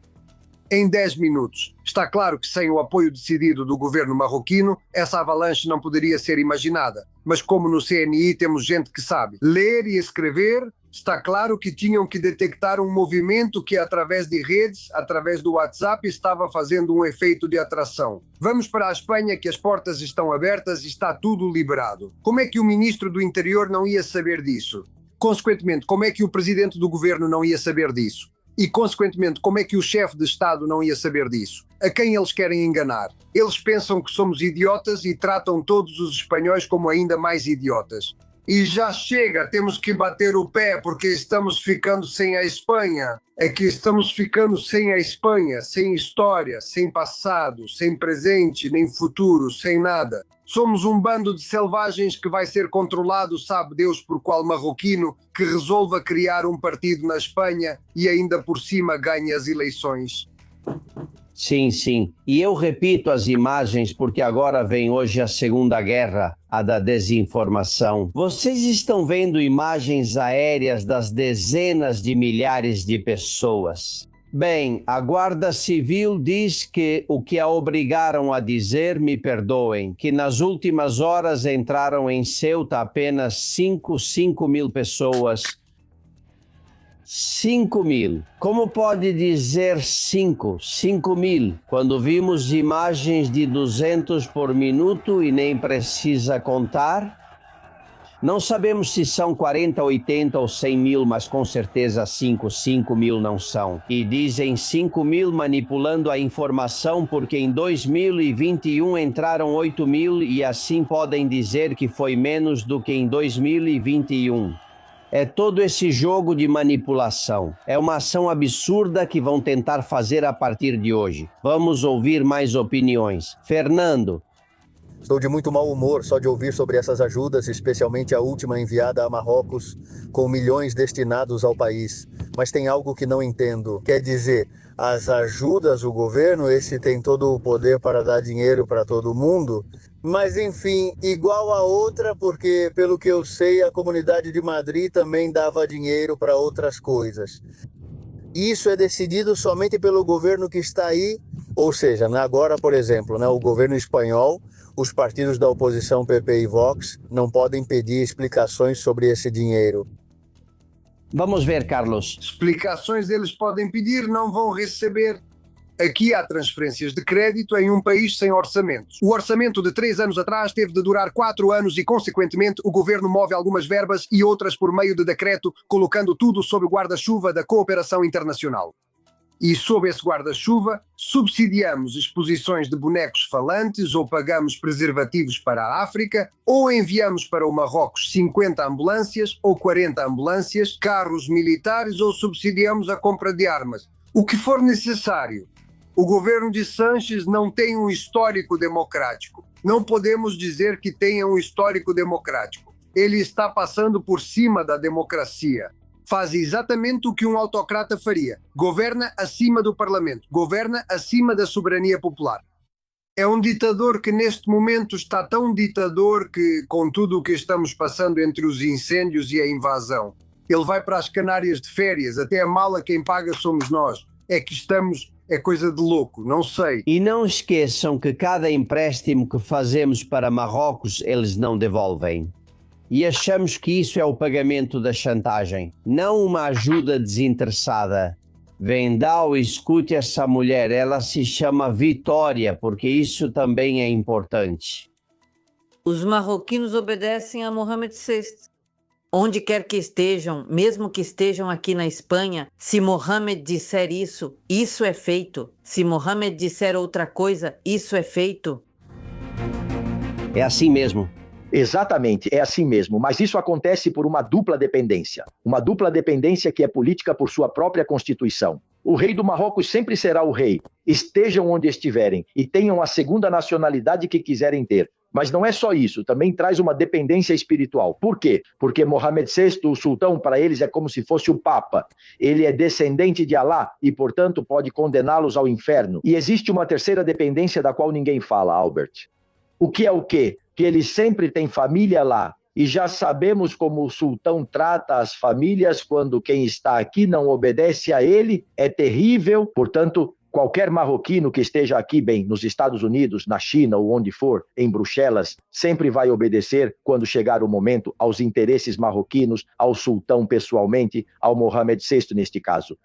Speaker 5: Em 10 minutos. Está claro que sem o apoio decidido do governo marroquino, essa avalanche não poderia ser imaginada. Mas como no CNI temos gente que sabe ler e escrever, está claro que tinham que detectar um movimento que através de redes, através do WhatsApp, estava fazendo um efeito de atração. Vamos para a Espanha que as portas estão abertas e está tudo liberado. Como é que o ministro do Interior não ia saber disso? Consequentemente, como é que o presidente do governo não ia saber disso? E, consequentemente, como é que o chefe de Estado não ia saber disso? A quem eles querem enganar? Eles pensam que somos idiotas e tratam todos os espanhóis como ainda mais idiotas. E já chega, temos que bater o pé porque estamos ficando sem a Espanha. É que estamos ficando sem a Espanha, sem história, sem passado, sem presente, nem futuro, sem nada. Somos um bando de selvagens que vai ser controlado, sabe Deus por qual marroquino, que resolva criar um partido na Espanha e ainda por cima ganhe as eleições.
Speaker 1: Sim, sim. E eu repito as imagens porque agora vem hoje a Segunda Guerra, a da desinformação. Vocês estão vendo imagens aéreas das dezenas de milhares de pessoas. Bem, a Guarda Civil diz que o que a obrigaram a dizer, me perdoem, que nas últimas horas entraram em Ceuta apenas 5 mil pessoas. 5 mil. Como pode dizer 5 mil, quando vimos imagens de 200 por minuto e nem precisa contar? Não sabemos se são 40, 80 ou 100 mil, mas com certeza 5 mil não são. E dizem 5 mil manipulando a informação porque em 2021 entraram 8 mil e assim podem dizer que foi menos do que em 2021. É todo esse jogo de manipulação. É uma ação absurda que vão tentar fazer a partir de hoje. Vamos ouvir mais opiniões. Fernando.
Speaker 18: Estou de muito mau humor só de ouvir sobre essas ajudas, especialmente a última enviada a Marrocos, com milhões destinados ao país. Mas tem algo que não entendo. Quer dizer, as ajudas, o governo, esse tem todo o poder para dar dinheiro para todo mundo. Mas enfim, igual a outra, porque pelo que eu sei, a Comunidade de Madrid também dava dinheiro para outras coisas. Isso é decidido somente pelo governo que está aí, ou seja, agora, por exemplo, o governo espanhol, os partidos da oposição PP e Vox não podem pedir explicações sobre esse dinheiro.
Speaker 1: Vamos ver, Carlos.
Speaker 5: Explicações eles podem pedir, não vão receber. Aqui há transferências de crédito em um país sem orçamentos. O orçamento de 3 anos atrás teve de durar 4 anos e, consequentemente, o governo move algumas verbas e outras por meio de decreto, colocando tudo sob o guarda-chuva da cooperação internacional. E sob esse guarda-chuva, subsidiamos exposições de bonecos falantes ou pagamos preservativos para a África ou enviamos para o Marrocos 50 ambulâncias ou 40 ambulâncias, carros militares ou subsidiamos a compra de armas. O que for necessário. O governo de Sanches não tem um histórico democrático. Não podemos dizer que tenha um histórico democrático. Ele está passando por cima da democracia. Faz exatamente o que um autocrata faria. Governa acima do parlamento. Governa acima da soberania popular. É um ditador que neste momento está tão ditador que, com tudo o que estamos passando entre os incêndios e a invasão, ele vai para as Canárias de férias. Até a mala quem paga somos nós. É coisa de louco, não sei.
Speaker 1: E não esqueçam que cada empréstimo que fazemos para Marrocos, eles não devolvem. E achamos que isso é o pagamento da chantagem, não uma ajuda desinteressada. Vendal, escute essa mulher, ela se chama Vitória, porque isso também é importante.
Speaker 19: Os marroquinos obedecem a Mohamed VI. Onde quer que estejam, mesmo que estejam aqui na Espanha, se Mohamed disser isso, isso é feito. Se Mohamed disser outra coisa, isso é feito.
Speaker 1: É assim mesmo.
Speaker 3: Exatamente, é assim mesmo, mas isso acontece por uma dupla dependência. Uma dupla dependência que é política por sua própria Constituição. O rei do Marrocos sempre será o rei, estejam onde estiverem e tenham a segunda nacionalidade que quiserem ter. Mas não é só isso, também traz uma dependência espiritual. Por quê? Porque Mohamed VI, o sultão, para eles é como se fosse o Papa. Ele é descendente de Alá e, portanto, pode condená-los ao inferno. E existe uma terceira dependência da qual ninguém fala, Albert. O que é o quê? Que ele sempre tem família lá. E já sabemos como o sultão trata as famílias quando quem está aqui não obedece a ele. É terrível, portanto, qualquer marroquino que esteja aqui, bem, nos Estados Unidos, na China ou onde for, em Bruxelas, sempre vai obedecer, quando chegar o momento, aos interesses marroquinos, ao sultão pessoalmente, ao Mohamed VI neste caso.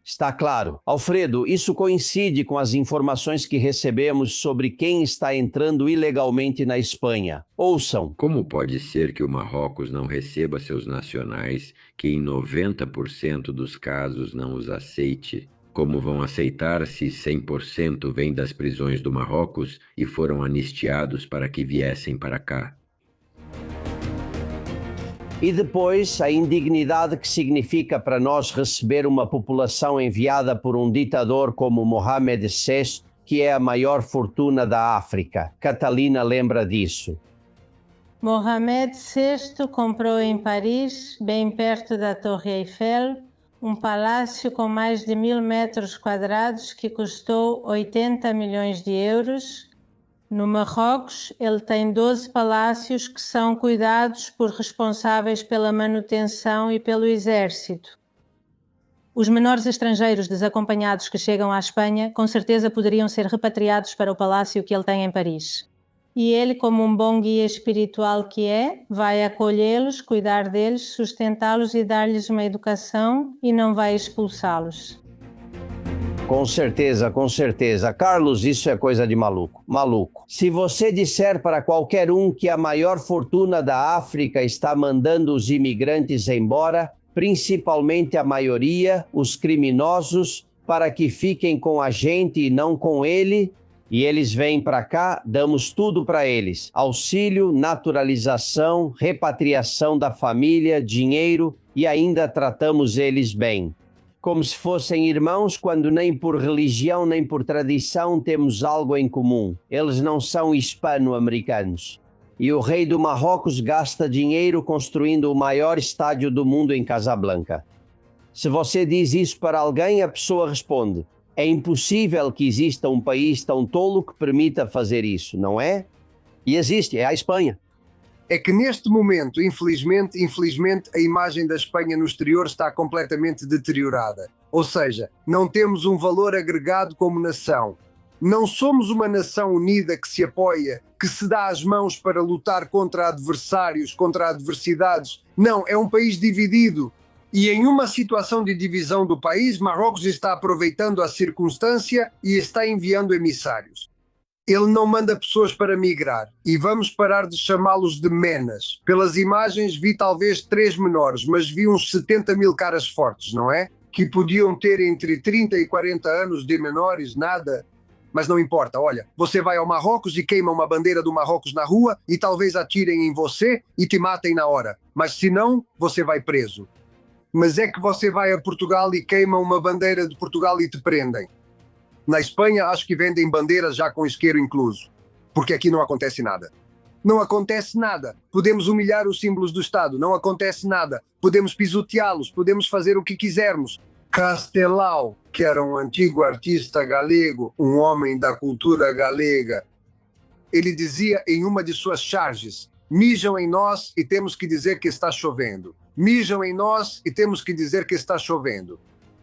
Speaker 1: Está claro. Alfredo, isso coincide com as informações que recebemos sobre quem está entrando ilegalmente na Espanha. Ouçam.
Speaker 20: Como pode ser que o Marrocos não receba seus nacionais, que em 90% dos casos não os aceite? Como vão aceitar se 100% vêm das prisões do Marrocos e foram anistiados para que viessem para cá?
Speaker 1: E depois, a indignidade que significa para nós receber uma população enviada por um ditador como Mohamed VI, que é a maior fortuna da África. Catalina lembra disso.
Speaker 21: Mohamed VI comprou em Paris, bem perto da Torre Eiffel, um palácio com mais de 1.000 metros quadrados que custou 80 milhões de euros. No Marrocos, ele tem 12 palácios que são cuidados por responsáveis pela manutenção e pelo exército. Os menores estrangeiros desacompanhados que chegam à Espanha com certeza poderiam ser repatriados para o palácio que ele tem em Paris. E ele, como um bom guia espiritual que é, vai acolhê-los, cuidar deles, sustentá-los e dar-lhes uma educação e não vai expulsá-los.
Speaker 1: Com certeza, com certeza. Carlos, isso é coisa de maluco. Maluco. Se você disser para qualquer um que a maior fortuna da África está mandando os imigrantes embora, principalmente a maioria, os criminosos, para que fiquem com a gente e não com ele, e eles vêm para cá, damos tudo para eles. Auxílio, naturalização, repatriação da família, dinheiro e ainda tratamos eles bem. Como se fossem irmãos, quando nem por religião nem por tradição temos algo em comum. Eles não são hispano-americanos. E o rei do Marrocos gasta dinheiro construindo o maior estádio do mundo em Casablanca. Se você diz isso para alguém, a pessoa responde: é impossível que exista um país tão tolo que permita fazer isso, não é? E existe, é a Espanha.
Speaker 5: É que neste momento, infelizmente, a imagem da Espanha no exterior está completamente deteriorada. Ou seja, não temos um valor agregado como nação. Não somos uma nação unida que se apoia, que se dá as mãos para lutar contra adversários, contra adversidades. Não, é um país dividido. E em uma situação de divisão do país, Marrocos está aproveitando a circunstância e está enviando emissários. Ele não manda pessoas para migrar. E vamos parar de chamá-los de menas. Pelas imagens vi talvez 3 menores, mas vi uns 70 mil caras fortes, não é? Que podiam ter entre 30 e 40 anos de menores, nada. Mas não importa, olha, você vai ao Marrocos e queima uma bandeira do Marrocos na rua e talvez atirem em você e te matem na hora. Mas se não, você vai preso. Mas é que você vai a Portugal e queima uma bandeira de Portugal e te prendem. Na Espanha, acho que vendem bandeiras já com isqueiro incluso, porque aqui não acontece nada. Não acontece nada. Podemos humilhar os símbolos do Estado, não acontece nada. Podemos pisoteá-los, podemos fazer o que quisermos. Castelao, que era um antigo artista galego, um homem da cultura galega, ele dizia em uma de suas charges: mijam em nós e temos que dizer que está chovendo. Mijam em nós e temos que dizer que está chovendo.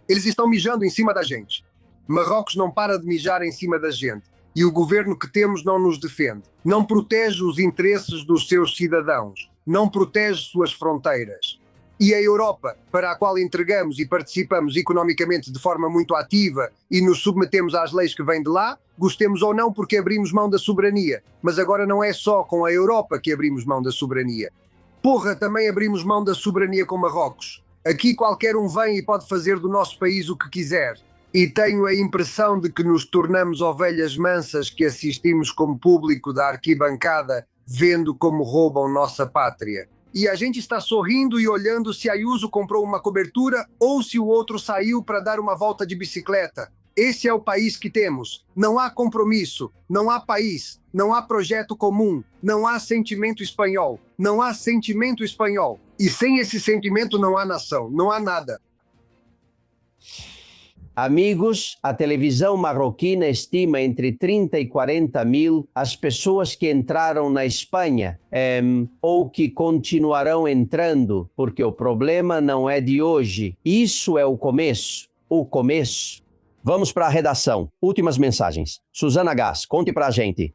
Speaker 5: Eles estão mijando em cima da gente. Marrocos não para de mijar em cima da gente e o governo que temos não nos defende. Não protege os interesses dos seus cidadãos, não protege suas fronteiras. E a Europa, para a qual entregamos e participamos economicamente de forma muito ativa e nos submetemos às leis que vêm de lá, gostemos ou não porque abrimos mão da soberania. Mas agora não é só com a Europa que abrimos mão da soberania. Porra, também abrimos mão da soberania com Marrocos. Aqui qualquer um vem e pode fazer do nosso país o que quiser. E tenho a impressão de que nos tornamos ovelhas mansas que assistimos como público da arquibancada, vendo como roubam nossa pátria. E a gente está sorrindo e olhando se Ayuso comprou uma cobertura ou se o outro saiu para dar uma volta de bicicleta. Esse é o país que temos. Não há compromisso, não há país, não há projeto comum, não há sentimento espanhol, não há sentimento espanhol. E sem esse sentimento não há nação, não há nada.
Speaker 1: Amigos, a televisão marroquina estima entre 30 e 40 mil as pessoas que entraram na Espanha ou que continuarão entrando, porque o problema não é de hoje. Isso é o começo. O começo. Vamos para a redação. Últimas mensagens. Susana Gás, conte para a gente.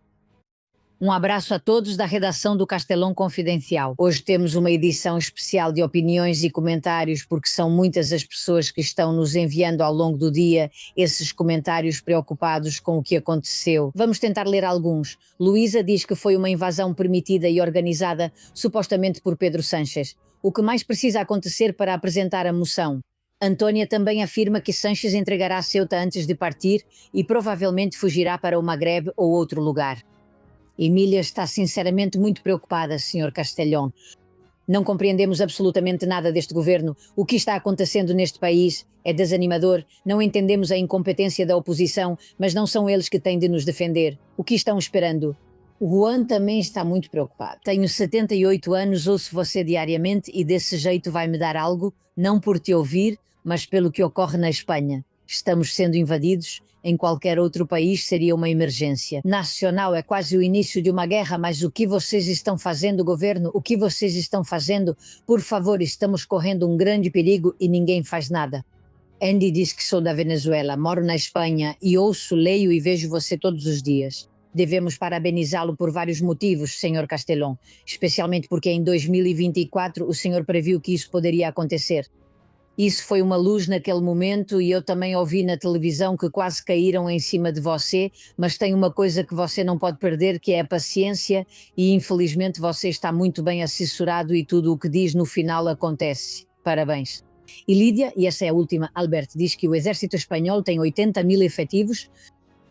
Speaker 6: Um abraço a todos da redação do Castelão Confidencial. Hoje temos uma edição especial de opiniões e comentários porque são muitas as pessoas que estão nos enviando ao longo do dia esses comentários preocupados com o que aconteceu. Vamos tentar ler alguns. Luísa diz que foi uma invasão permitida e organizada supostamente por Pedro Sánchez. O que mais precisa acontecer para apresentar a moção? Antônia também afirma que Sánchez entregará Ceuta antes de partir e provavelmente fugirá para o Magreb ou outro lugar. Emília está sinceramente muito preocupada, Sr. Castellón. Não compreendemos absolutamente nada deste governo. O que está acontecendo neste país é desanimador. Não entendemos a incompetência da oposição, mas não são eles que têm de nos defender. O que estão esperando? O Juan também está muito preocupado. Tenho 78 anos, ouço você diariamente e desse jeito vai me dar algo, não por te ouvir, mas pelo que ocorre na Espanha. Estamos sendo invadidos. Em qualquer outro país seria uma emergência nacional, é quase o início de uma guerra, mas o que vocês estão fazendo, governo? O que vocês estão fazendo? Por favor, estamos correndo um grande perigo e ninguém faz nada. Andy diz que sou da Venezuela, moro na Espanha e ouço, leio e vejo você todos os dias. Devemos parabenizá-lo por vários motivos, Sr. Castellón, especialmente porque em 2024 o senhor previu que isso poderia acontecer. Isso foi uma luz naquele momento e eu também ouvi na televisão que quase caíram em cima de você, mas tem uma coisa que você não pode perder, que é a paciência, e infelizmente você está muito bem assessorado e tudo o que diz no final acontece. Parabéns. E Lídia, e essa é a última, Albert, diz que o exército espanhol tem 80.000 efetivos.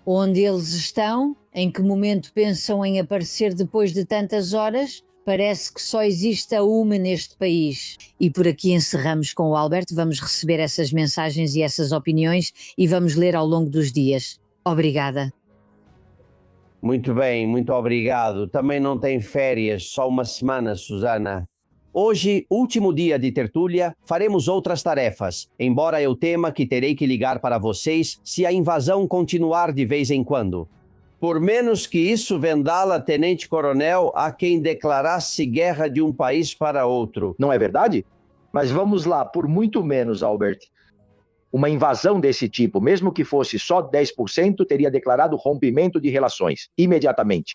Speaker 6: Onde eles estão? Em que momento pensam em aparecer depois de tantas horas? Parece que só existe uma neste país. E por aqui encerramos com o Albert. Vamos receber essas mensagens e essas opiniões e vamos ler ao longo dos dias. Obrigada.
Speaker 1: Muito bem, muito obrigado. Também não tem férias, só uma semana, Susana. Hoje, último dia de tertúlia, faremos outras tarefas, embora eu tema que terei que ligar para vocês se a invasão continuar de vez em quando. Por menos que isso, Vendala, tenente-coronel, há quem declarasse guerra de um país para outro.
Speaker 3: Não é verdade? Mas vamos lá, por muito menos, Albert. Uma invasão desse tipo, mesmo que fosse só 10%, teria declarado rompimento de relações, imediatamente.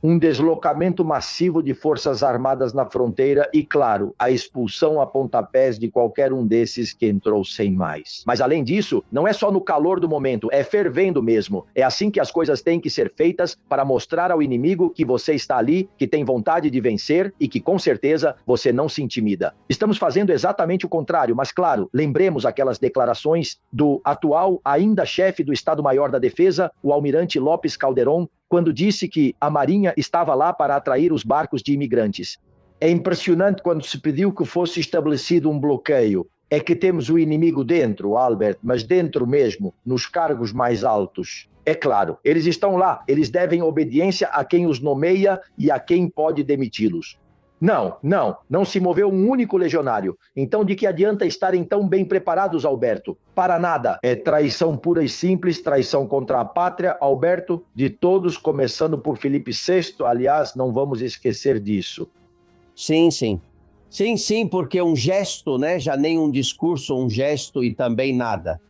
Speaker 3: Um deslocamento massivo de forças armadas na fronteira e, claro, a expulsão a pontapés de qualquer um desses que entrou sem mais. Mas, além disso, não é só no calor do momento, é fervendo mesmo. É assim que as coisas têm que ser feitas para mostrar ao inimigo que você está ali, que tem vontade de vencer e que, com certeza, você não se intimida. Estamos fazendo exatamente o contrário, mas, claro, lembremos aquelas declarações do atual, ainda chefe do Estado-Maior da Defesa, o almirante López Calderón, quando disse que a Marinha estava lá para atrair os barcos de imigrantes. É impressionante quando se pediu que fosse estabelecido um bloqueio. É que temos o inimigo dentro, Albert, mas dentro mesmo, nos cargos mais altos. É claro, eles estão lá, eles devem obediência a quem os nomeia e a quem pode demiti-los. Não se moveu um único legionário. Então de que adianta estarem tão bem preparados, Alberto? Para nada. É traição pura e simples, traição contra a pátria, Alberto, de todos, começando por Felipe VI, aliás, não vamos esquecer disso.
Speaker 1: Sim, porque um gesto, né? Já nem um discurso, um gesto e também nada.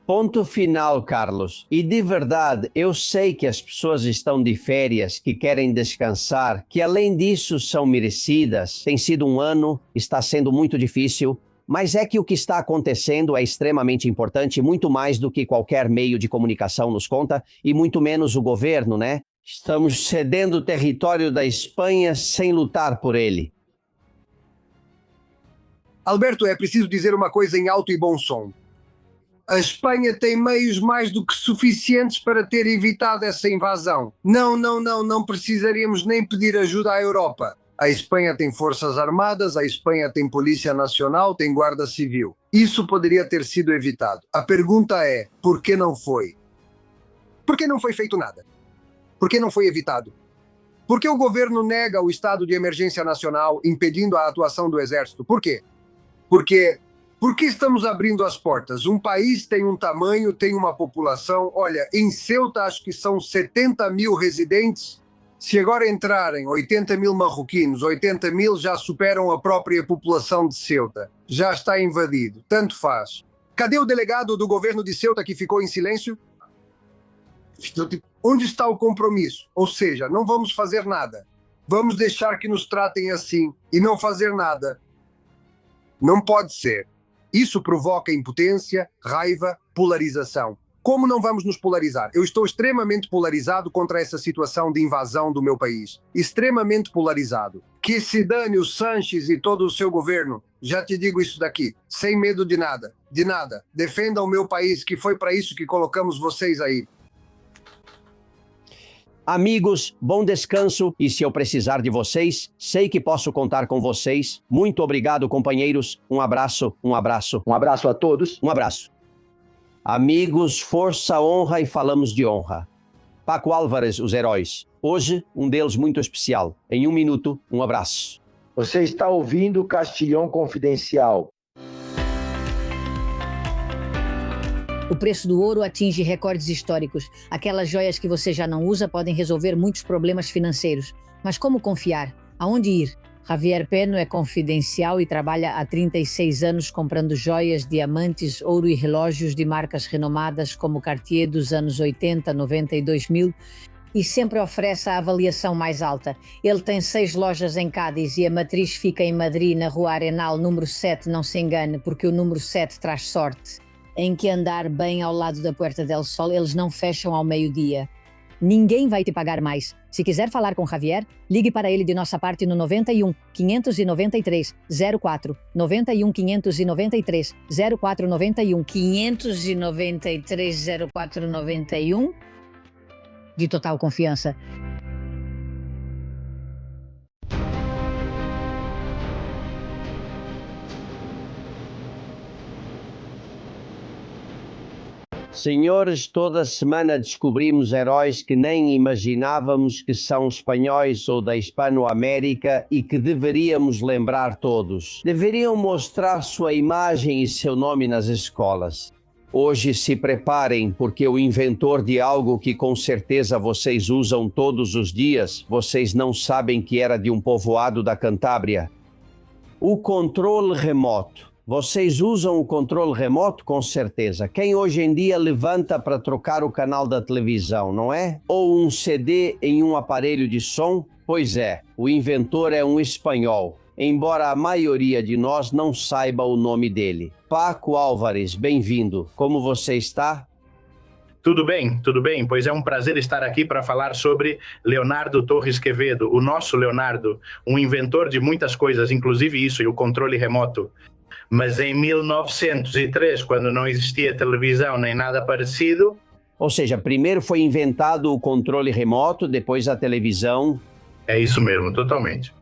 Speaker 1: Ponto final, Carlos. E de verdade, eu sei que as pessoas estão de férias, que querem descansar, que além disso são merecidas. Tem sido um ano, está sendo muito difícil, mas é que o que está acontecendo é extremamente importante, muito mais do que qualquer meio de comunicação nos conta, e muito menos o governo, né? Estamos cedendo o território da Espanha sem lutar por ele.
Speaker 5: Alberto, é preciso dizer uma coisa em alto e bom som. A Espanha tem meios mais do que suficientes para ter evitado essa invasão. Não precisaríamos nem pedir ajuda à Europa. A Espanha tem forças armadas, a Espanha tem Polícia Nacional, tem Guarda Civil. Isso poderia ter sido evitado. A pergunta é, por que não foi? Por que não foi feito nada? Por que não foi evitado? Por que o governo nega o estado de emergência nacional, impedindo a atuação do Exército? Por quê? Por que estamos abrindo as portas? Um país tem um tamanho, tem uma população. Olha, em Ceuta acho que são 70.000 residentes. Se agora entrarem 80.000 marroquinos, 80.000 já superam a própria população de Ceuta. Já está invadido. Tanto faz. Cadê o delegado do governo de Ceuta que ficou em silêncio? Onde está o compromisso? Ou seja, não vamos fazer nada. Vamos deixar que nos tratem assim e não fazer nada. Não pode ser. Isso provoca impotência, raiva, polarização. Como não vamos nos polarizar? Eu estou extremamente polarizado contra essa situação de invasão do meu país. Extremamente polarizado. Que se dane o Sanches e todo o seu governo. Já te digo isso daqui. Sem medo de nada. De nada. Defenda o meu país, que foi para isso que colocamos vocês aí.
Speaker 1: Amigos, bom descanso e se eu precisar de vocês, sei que posso contar com vocês. Muito obrigado, companheiros. Um abraço.
Speaker 3: Um abraço a todos.
Speaker 1: Um abraço. Amigos, força, honra e falamos de honra. Paco Álvares, os heróis. Hoje, um deles muito especial. Em 1 minuto, um abraço.
Speaker 3: Você está ouvindo Castilhão Confidencial.
Speaker 6: O preço do ouro atinge recordes históricos. Aquelas joias que você já não usa podem resolver muitos problemas financeiros. Mas como confiar? Aonde ir? Javier Peno é confidencial e trabalha há 36 anos comprando joias, diamantes, ouro e relógios de marcas renomadas como Cartier dos anos 80, 90 e 2000 e sempre oferece a avaliação mais alta. Ele tem 6 lojas em Cádiz e a matriz fica em Madrid, na Rua Arenal, número 7, não se engane, porque o número 7 traz sorte. Em que andar bem ao lado da Puerta del Sol, eles não fecham ao meio-dia. Ninguém vai te pagar mais. Se quiser falar com Javier, ligue para ele de nossa parte no 91 593 04 91 593 04 91 593 04 91 de total confiança.
Speaker 1: Senhores, toda semana descobrimos heróis que nem imaginávamos que são espanhóis ou da Hispanoamérica e que deveríamos lembrar todos. Deveriam mostrar sua imagem e seu nome nas escolas. Hoje se preparem, porque o inventor de algo que com certeza vocês usam todos os dias, vocês não sabem que era de um povoado da Cantábria. O controle remoto. Vocês usam o controle remoto com certeza. Quem hoje em dia levanta para trocar o canal da televisão, não é? Ou um CD em um aparelho de som? Pois é, o inventor é um espanhol, embora a maioria de nós não saiba o nome dele. Paco Álvares, bem-vindo. Como você está?
Speaker 8: Tudo bem, pois é um prazer estar aqui para falar sobre Leonardo Torres Quevedo, o nosso Leonardo, um inventor de muitas coisas, inclusive isso, e o controle remoto. Mas em 1903, quando não existia televisão nem nada parecido...
Speaker 1: Ou seja, primeiro foi inventado o controle remoto, depois a televisão...
Speaker 8: É isso mesmo, totalmente.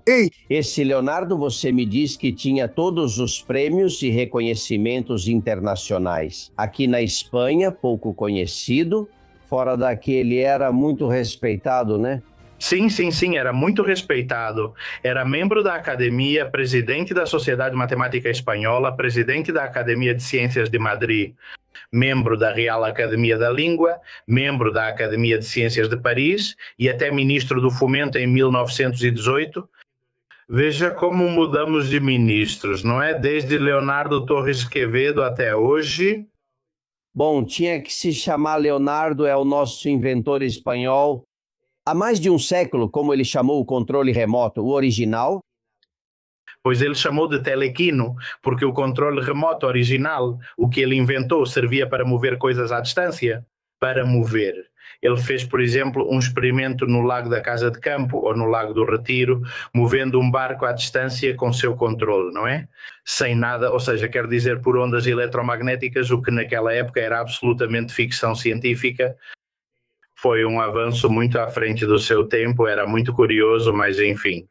Speaker 1: Ei! Esse Leonardo, você me diz que tinha todos os prêmios e reconhecimentos internacionais. Aqui na Espanha, pouco conhecido, fora daqui ele era muito respeitado, né?
Speaker 8: Sim, era muito respeitado. Era membro da Academia, presidente da Sociedade Matemática Espanhola, presidente da Academia de Ciências de Madrid, membro da Real Academia da Língua, membro da Academia de Ciências de Paris e até ministro do Fomento em 1918. Veja como mudamos de ministros, não é? Desde Leonardo Torres Quevedo até hoje.
Speaker 1: Bom, tinha que se chamar Leonardo, é o nosso inventor espanhol. Há mais de um século, como ele chamou o controle remoto, o original?
Speaker 8: Pois ele chamou de telequino, porque o controle remoto original, o que ele inventou, servia para mover coisas à distância. Para mover. Ele fez, por exemplo, um experimento no Lago da Casa de Campo ou no Lago do Retiro, movendo um barco à distância com seu controle, não é? Sem nada, ou seja, quer dizer por ondas eletromagnéticas, o que naquela época era absolutamente ficção científica. Foi um avanço muito à frente do seu tempo, era muito curioso, mas enfim.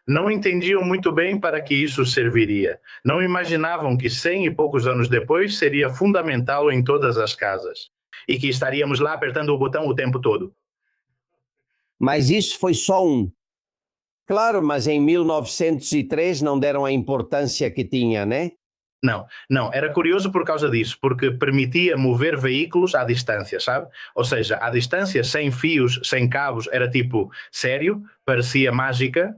Speaker 8: Não entendiam muito bem para que isso serviria. Não imaginavam que 100 e poucos anos depois seria fundamental em todas as casas. E que estaríamos lá apertando o botão o tempo todo.
Speaker 1: Mas isso foi só um. Claro, mas em 1903 não deram a importância que tinha, né?
Speaker 8: Não, era curioso por causa disso, porque permitia mover veículos à distância, sabe? Ou seja, à distância, sem fios, sem cabos, era tipo, sério, parecia mágica,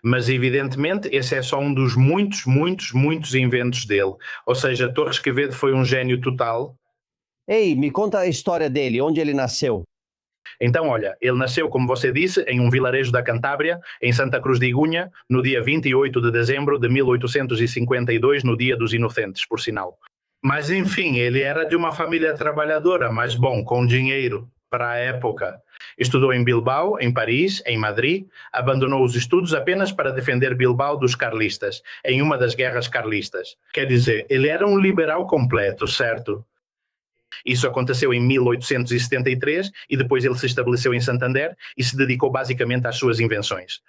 Speaker 8: mas evidentemente esse é só um dos muitos inventos dele. Ou seja, Torres Quevedo foi um gênio total.
Speaker 1: Ei, me conta a história dele, onde ele nasceu?
Speaker 8: Então, olha, ele nasceu, como você disse, em um vilarejo da Cantábria, em Santa Cruz de Igunha, no dia 28 de dezembro de 1852, no Dia dos Inocentes, por sinal. Mas, enfim, ele era de uma família trabalhadora, mas bom, com dinheiro para a época. Estudou em Bilbao, em Paris, em Madrid, abandonou os estudos apenas para defender Bilbao dos carlistas, em uma das guerras carlistas. Quer dizer, ele era um liberal completo, certo? Isso aconteceu em 1873 e depois ele se estabeleceu em Santander e se dedicou basicamente às suas invenções.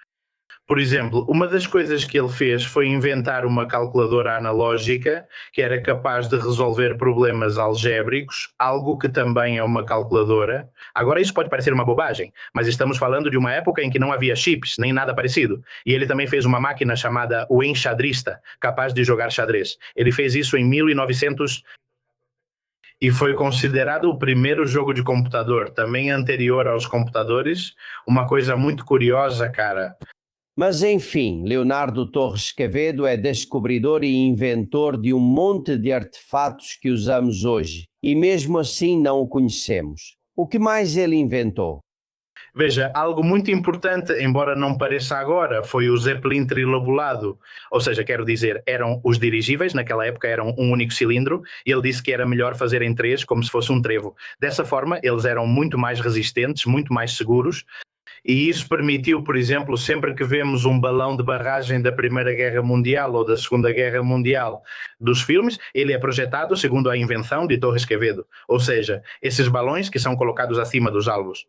Speaker 8: Por exemplo, uma das coisas que ele fez foi inventar uma calculadora analógica que era capaz de resolver problemas algébricos, algo que também é uma calculadora. Agora isso pode parecer uma bobagem, mas estamos falando de uma época em que não havia chips, nem nada parecido. E ele também fez uma máquina chamada o enxadrista, capaz de jogar xadrez. Ele fez isso em 1900... E foi considerado o primeiro jogo de computador, também anterior aos computadores. Uma coisa muito curiosa, cara.
Speaker 1: Mas enfim, Leonardo Torres Quevedo é descobridor e inventor de um monte de artefatos que usamos hoje. E mesmo assim não o conhecemos. O que mais ele inventou?
Speaker 8: Veja, algo muito importante, embora não pareça agora, foi o Zeppelin trilobulado. Ou seja, quero dizer, eram os dirigíveis, naquela época eram um único cilindro, e ele disse que era melhor fazer em 3, como se fosse um trevo. Dessa forma, eles eram muito mais resistentes, muito mais seguros, e isso permitiu, por exemplo, sempre que vemos um balão de barragem da Primeira Guerra Mundial ou da Segunda Guerra Mundial dos filmes, ele é projetado segundo a invenção de Torres Quevedo. Ou seja, esses balões que são colocados acima dos alvos,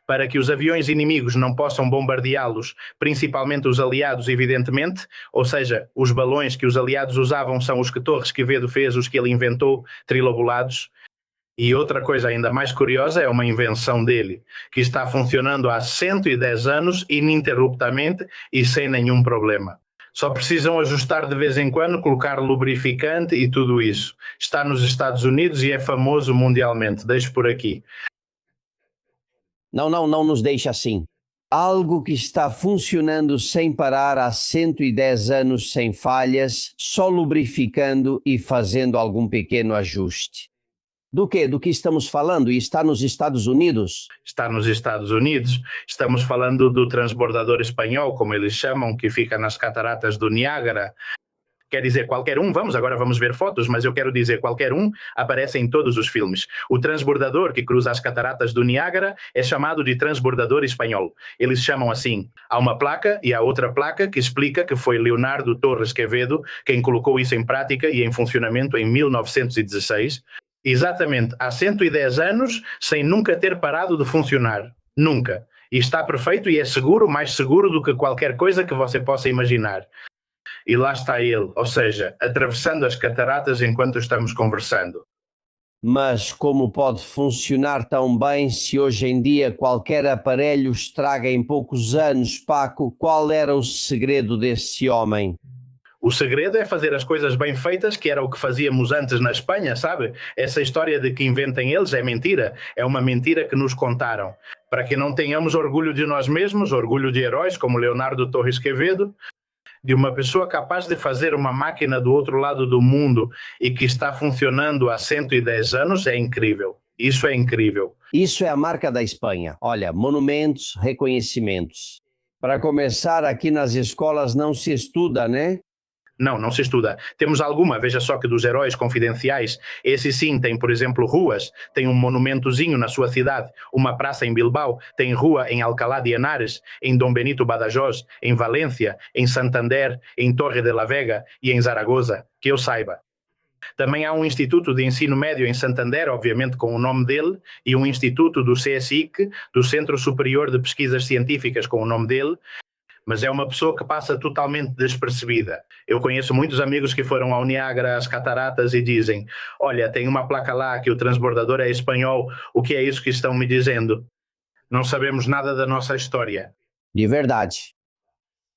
Speaker 8: para que os aviões inimigos não possam bombardeá-los, principalmente os aliados, evidentemente, ou seja, os balões que os aliados usavam são os que Torres Quevedo fez, os que ele inventou, trilobulados. E outra coisa ainda mais curiosa é uma invenção dele, que está funcionando há 110 anos, ininterruptamente e sem nenhum problema. Só precisam ajustar de vez em quando, colocar lubrificante e tudo isso. Está nos Estados Unidos e é famoso mundialmente. Deixo por aqui.
Speaker 1: Não nos deixe assim. Algo que está funcionando sem parar há 110 anos sem falhas, só lubrificando e fazendo algum pequeno ajuste. Do que estamos falando? E está nos Estados Unidos?
Speaker 8: Está nos Estados Unidos. Estamos falando do transbordador espanhol, como eles chamam, que fica nas cataratas do Niágara. Quer dizer, qualquer um, agora vamos ver fotos, mas eu quero dizer, qualquer um aparece em todos os filmes. O transbordador que cruza as cataratas do Niágara é chamado de transbordador espanhol. Eles chamam assim. Há uma placa e há outra placa que explica que foi Leonardo Torres Quevedo quem colocou isso em prática e em funcionamento em 1916. Exatamente, há 110 anos, sem nunca ter parado de funcionar. Nunca. E está perfeito e é seguro, mais seguro do que qualquer coisa que você possa imaginar. E lá está ele, ou seja, atravessando as cataratas enquanto estamos conversando.
Speaker 1: Mas como pode funcionar tão bem se hoje em dia qualquer aparelho estraga em poucos anos, Paco? Qual era o segredo desse homem?
Speaker 8: O segredo é fazer as coisas bem feitas, que era o que fazíamos antes na Espanha, sabe? Essa história de que inventem eles é mentira. É uma mentira que nos contaram. Para que não tenhamos orgulho de nós mesmos, orgulho de heróis como Leonardo Torres Quevedo, de uma pessoa capaz de fazer uma máquina do outro lado do mundo e que está funcionando há 110 anos, é incrível. Isso é incrível.
Speaker 1: Isso é a marca da Espanha. Olha, monumentos, reconhecimentos. Para começar, aqui nas escolas não se estuda, né?
Speaker 8: Não se estuda. Temos alguma, veja só que dos heróis confidenciais, esse sim tem, por exemplo, ruas, tem um monumentozinho na sua cidade, uma praça em Bilbao, tem rua em Alcalá de Henares, em Dom Benito Badajoz, em Valência, em Santander, em Torre de la Vega e em Zaragoza, que eu saiba. Também há um instituto de ensino médio em Santander, obviamente com o nome dele, e um instituto do CSIC, do Centro Superior de Pesquisas Científicas, com o nome dele, mas é uma pessoa que passa totalmente despercebida. Eu conheço muitos amigos que foram ao Niágara, às cataratas, e dizem, olha, tem uma placa lá que o transbordador é espanhol, o que é isso que estão me dizendo? Não sabemos nada da nossa história.
Speaker 1: De verdade.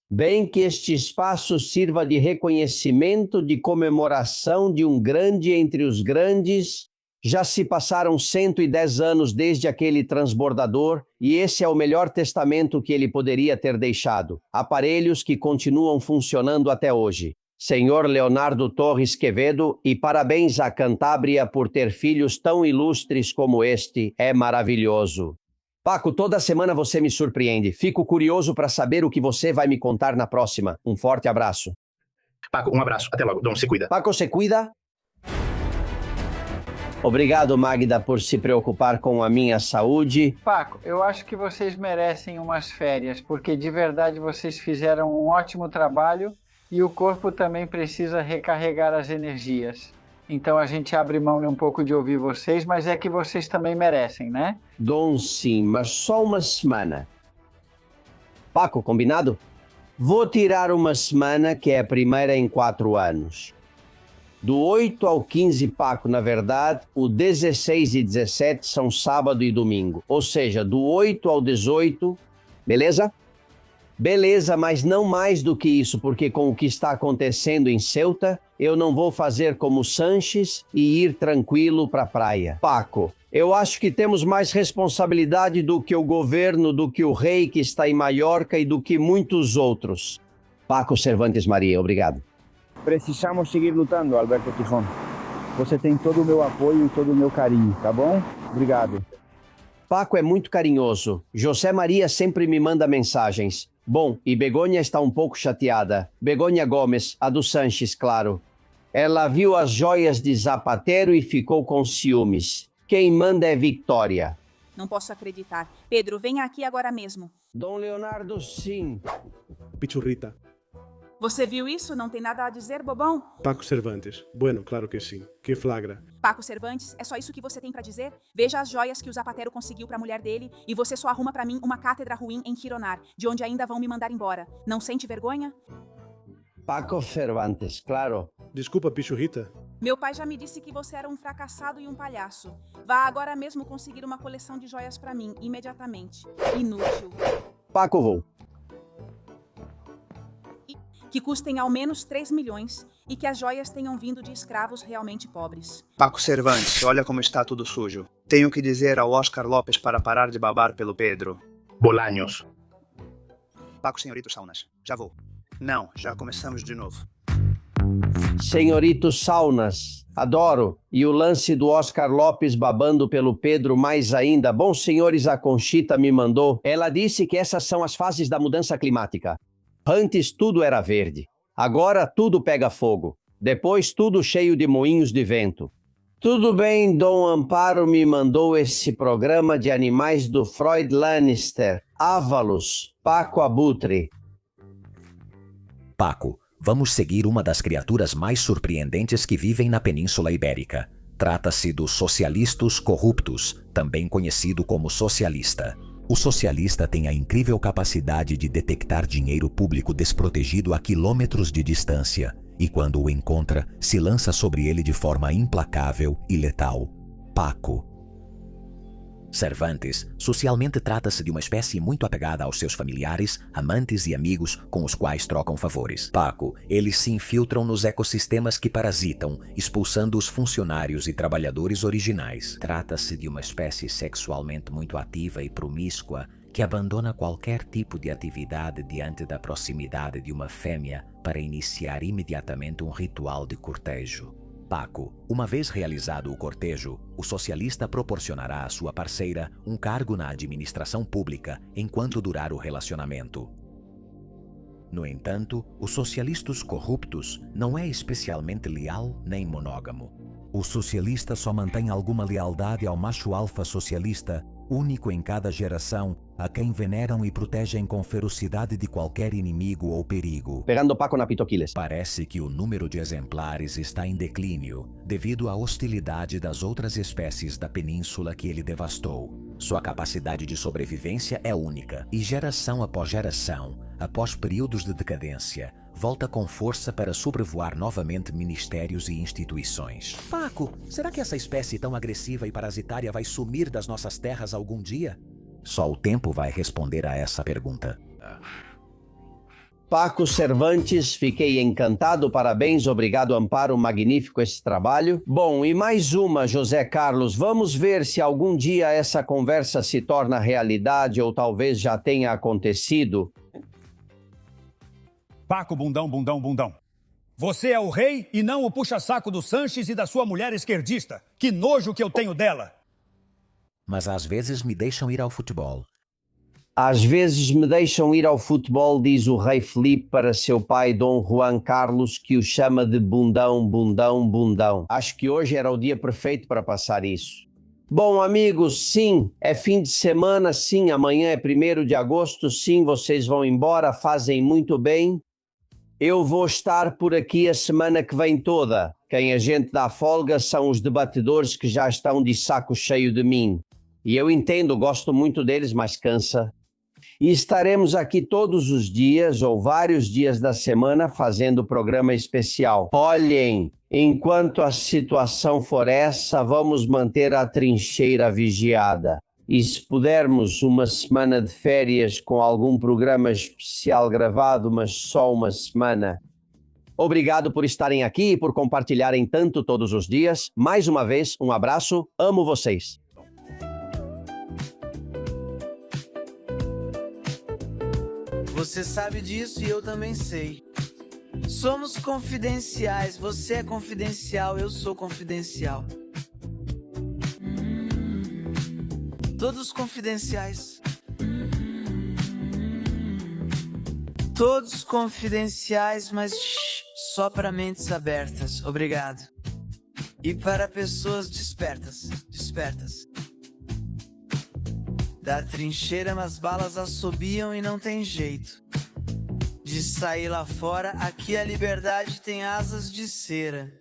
Speaker 1: Bem que este espaço sirva de reconhecimento, de comemoração de um grande entre os grandes. Já se passaram 110 anos desde aquele transbordador e esse é o melhor testamento que ele poderia ter deixado. Aparelhos que continuam funcionando até hoje. Senhor Leonardo Torres Quevedo, e parabéns à Cantábria por ter filhos tão ilustres como este. É maravilhoso. Paco, toda semana você me surpreende. Fico curioso para saber o que você vai me contar na próxima. Um forte abraço.
Speaker 8: Paco, um abraço. Até logo. Dom, se cuida.
Speaker 1: Paco, se cuida. Obrigado, Magda, por se preocupar com a minha saúde.
Speaker 7: Paco, eu acho que vocês merecem umas férias, porque de verdade vocês fizeram um ótimo trabalho e o corpo também precisa recarregar as energias. Então a gente abre mão um pouco de ouvir vocês, mas é que vocês também merecem, né?
Speaker 1: Dom, sim, mas só uma semana. Paco, combinado? Vou tirar uma semana, que é a primeira em 4 anos. Do 8 ao 15, Paco, na verdade, o 16 e 17 são sábado e domingo. Ou seja, do 8 ao 18, beleza? Beleza, mas não mais do que isso, porque com o que está acontecendo em Ceuta, eu não vou fazer como Sanches e ir tranquilo para a praia. Paco, eu acho que temos mais responsabilidade do que o governo, do que o rei que está em Maiorca e do que muitos outros. Paco Cervantes Maria, obrigado.
Speaker 9: Precisamos seguir lutando, Alberto Tijón. Você tem todo o meu apoio e todo o meu carinho, tá bom? Obrigado.
Speaker 1: Paco é muito carinhoso. José Maria sempre me manda mensagens. Bom, e Begônia está um pouco chateada. Begônia Gomes, a do Sanches, claro. Ela viu as joias de Zapatero e ficou com ciúmes. Quem manda é Victória.
Speaker 22: Não posso acreditar. Pedro, venha aqui agora mesmo.
Speaker 1: Dom Leonardo, sim.
Speaker 23: Pichurrita.
Speaker 22: Você viu isso? Não tem nada a dizer, bobão?
Speaker 23: Paco Cervantes. Bueno, claro que sim. Que flagra.
Speaker 22: Paco Cervantes, é só isso que você tem pra dizer? Veja as joias que o Zapatero conseguiu pra mulher dele e você só arruma pra mim uma cátedra ruim em Gironar, de onde ainda vão me mandar embora. Não sente vergonha?
Speaker 1: Paco Cervantes, claro.
Speaker 23: Desculpa, Pichurrita.
Speaker 22: Meu pai já me disse que você era um fracassado e um palhaço. Vá agora mesmo conseguir uma coleção de joias pra mim, imediatamente. Inútil.
Speaker 1: Paco, vou.
Speaker 22: Que custem ao menos 3 milhões e que as joias tenham vindo de escravos realmente pobres.
Speaker 24: Paco Cervantes, olha como está tudo sujo. Tenho que dizer ao Oscar Lopes para parar de babar pelo Pedro.
Speaker 8: Bolanhos.
Speaker 24: Paco Senhorito Saunas, já vou. Não, já começamos de novo.
Speaker 1: Senhorito Saunas, adoro. E o lance do Oscar Lopes babando pelo Pedro mais ainda. Bom, senhores, a Conchita me mandou. Ela disse que essas são as fases da mudança climática. Antes tudo era verde. Agora tudo pega fogo. Depois tudo cheio de moinhos de vento. Tudo bem, Dom Amparo me mandou esse programa de animais do Freud Lannister. Ávalos, Paco Abutre.
Speaker 25: Paco, vamos seguir uma das criaturas mais surpreendentes que vivem na Península Ibérica. Trata-se dos socialistas corruptos, também conhecido como socialista. O socialista tem a incrível capacidade de detectar dinheiro público desprotegido a quilômetros de distância e, quando o encontra, se lança sobre ele de forma implacável e letal. Paco. Cervantes, socialmente trata-se de uma espécie muito apegada aos seus familiares, amantes e amigos com os quais trocam favores. Paco, eles se infiltram nos ecossistemas que parasitam, expulsando os funcionários e trabalhadores originais. Trata-se de uma espécie sexualmente muito ativa e promíscua que abandona qualquer tipo de atividade diante da proximidade de uma fêmea para iniciar imediatamente um ritual de cortejo. Paco, uma vez realizado o cortejo, o socialista proporcionará à sua parceira um cargo na administração pública enquanto durar o relacionamento. No entanto, os socialistas corruptos não é especialmente leal nem monógamo. O socialista só mantém alguma lealdade ao macho alfa socialista, único em cada geração, a quem veneram e protegem com ferocidade de qualquer inimigo ou perigo.
Speaker 1: Pegando Paco na Pitoquiles.
Speaker 25: Parece que o número de exemplares está em declínio, devido à hostilidade das outras espécies da península que ele devastou. Sua capacidade de sobrevivência é única, e geração após geração, após períodos de decadência, volta com força para sobrevoar novamente ministérios e instituições. Paco, será que essa espécie tão agressiva e parasitária vai sumir das nossas terras algum dia? Só o tempo vai responder a essa pergunta.
Speaker 1: Paco Cervantes, fiquei encantado, parabéns, obrigado Amparo, magnífico esse trabalho. Bom, e mais uma, José Carlos, vamos ver se algum dia essa conversa se torna realidade ou talvez já tenha acontecido.
Speaker 26: Paco, bundão, bundão, bundão. Você é o rei e não o puxa-saco do Sanches e da sua mulher esquerdista. Que nojo que eu tenho dela.
Speaker 25: Mas às vezes me deixam ir ao futebol.
Speaker 1: Às vezes me deixam ir ao futebol, diz o rei Felipe para seu pai Dom Juan Carlos, que o chama de bundão, bundão, bundão. Acho que hoje era o dia perfeito para passar isso. Bom, amigos, sim, é fim de semana, sim, amanhã é 1º de agosto, sim, vocês vão embora, fazem muito bem. Eu vou estar por aqui a semana que vem toda. Quem a gente dá folga são os debatedores que já estão de saco cheio de mim. E eu entendo, gosto muito deles, mas cansa. E estaremos aqui todos os dias ou vários dias da semana fazendo programa especial. Olhem, enquanto a situação for essa, vamos manter a trincheira vigiada. E se pudermos uma semana de férias com algum programa especial gravado, mas só uma semana. Obrigado por estarem aqui e por compartilharem tanto todos os dias. Mais uma vez, um abraço. Amo vocês.
Speaker 2: Você sabe disso e eu também sei. Somos confidenciais, você é confidencial, eu sou confidencial. Todos confidenciais. Todos confidenciais, mas só para mentes abertas. Obrigado. E para pessoas despertas. Da trincheira as balas assobiam e não tem jeito de sair lá fora. Aqui a liberdade tem asas de cera.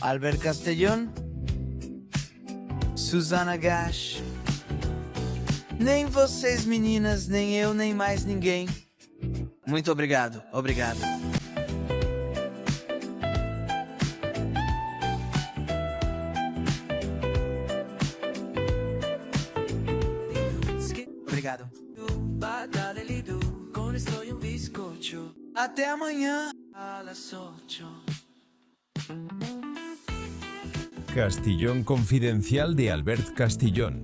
Speaker 2: Albert Castellón, Susana Gash. Nem vocês meninas, nem eu, nem mais ninguém. Muito obrigado, obrigado. Obrigado. Até amanhã.
Speaker 4: Castillón Confidencial de Albert Castillón.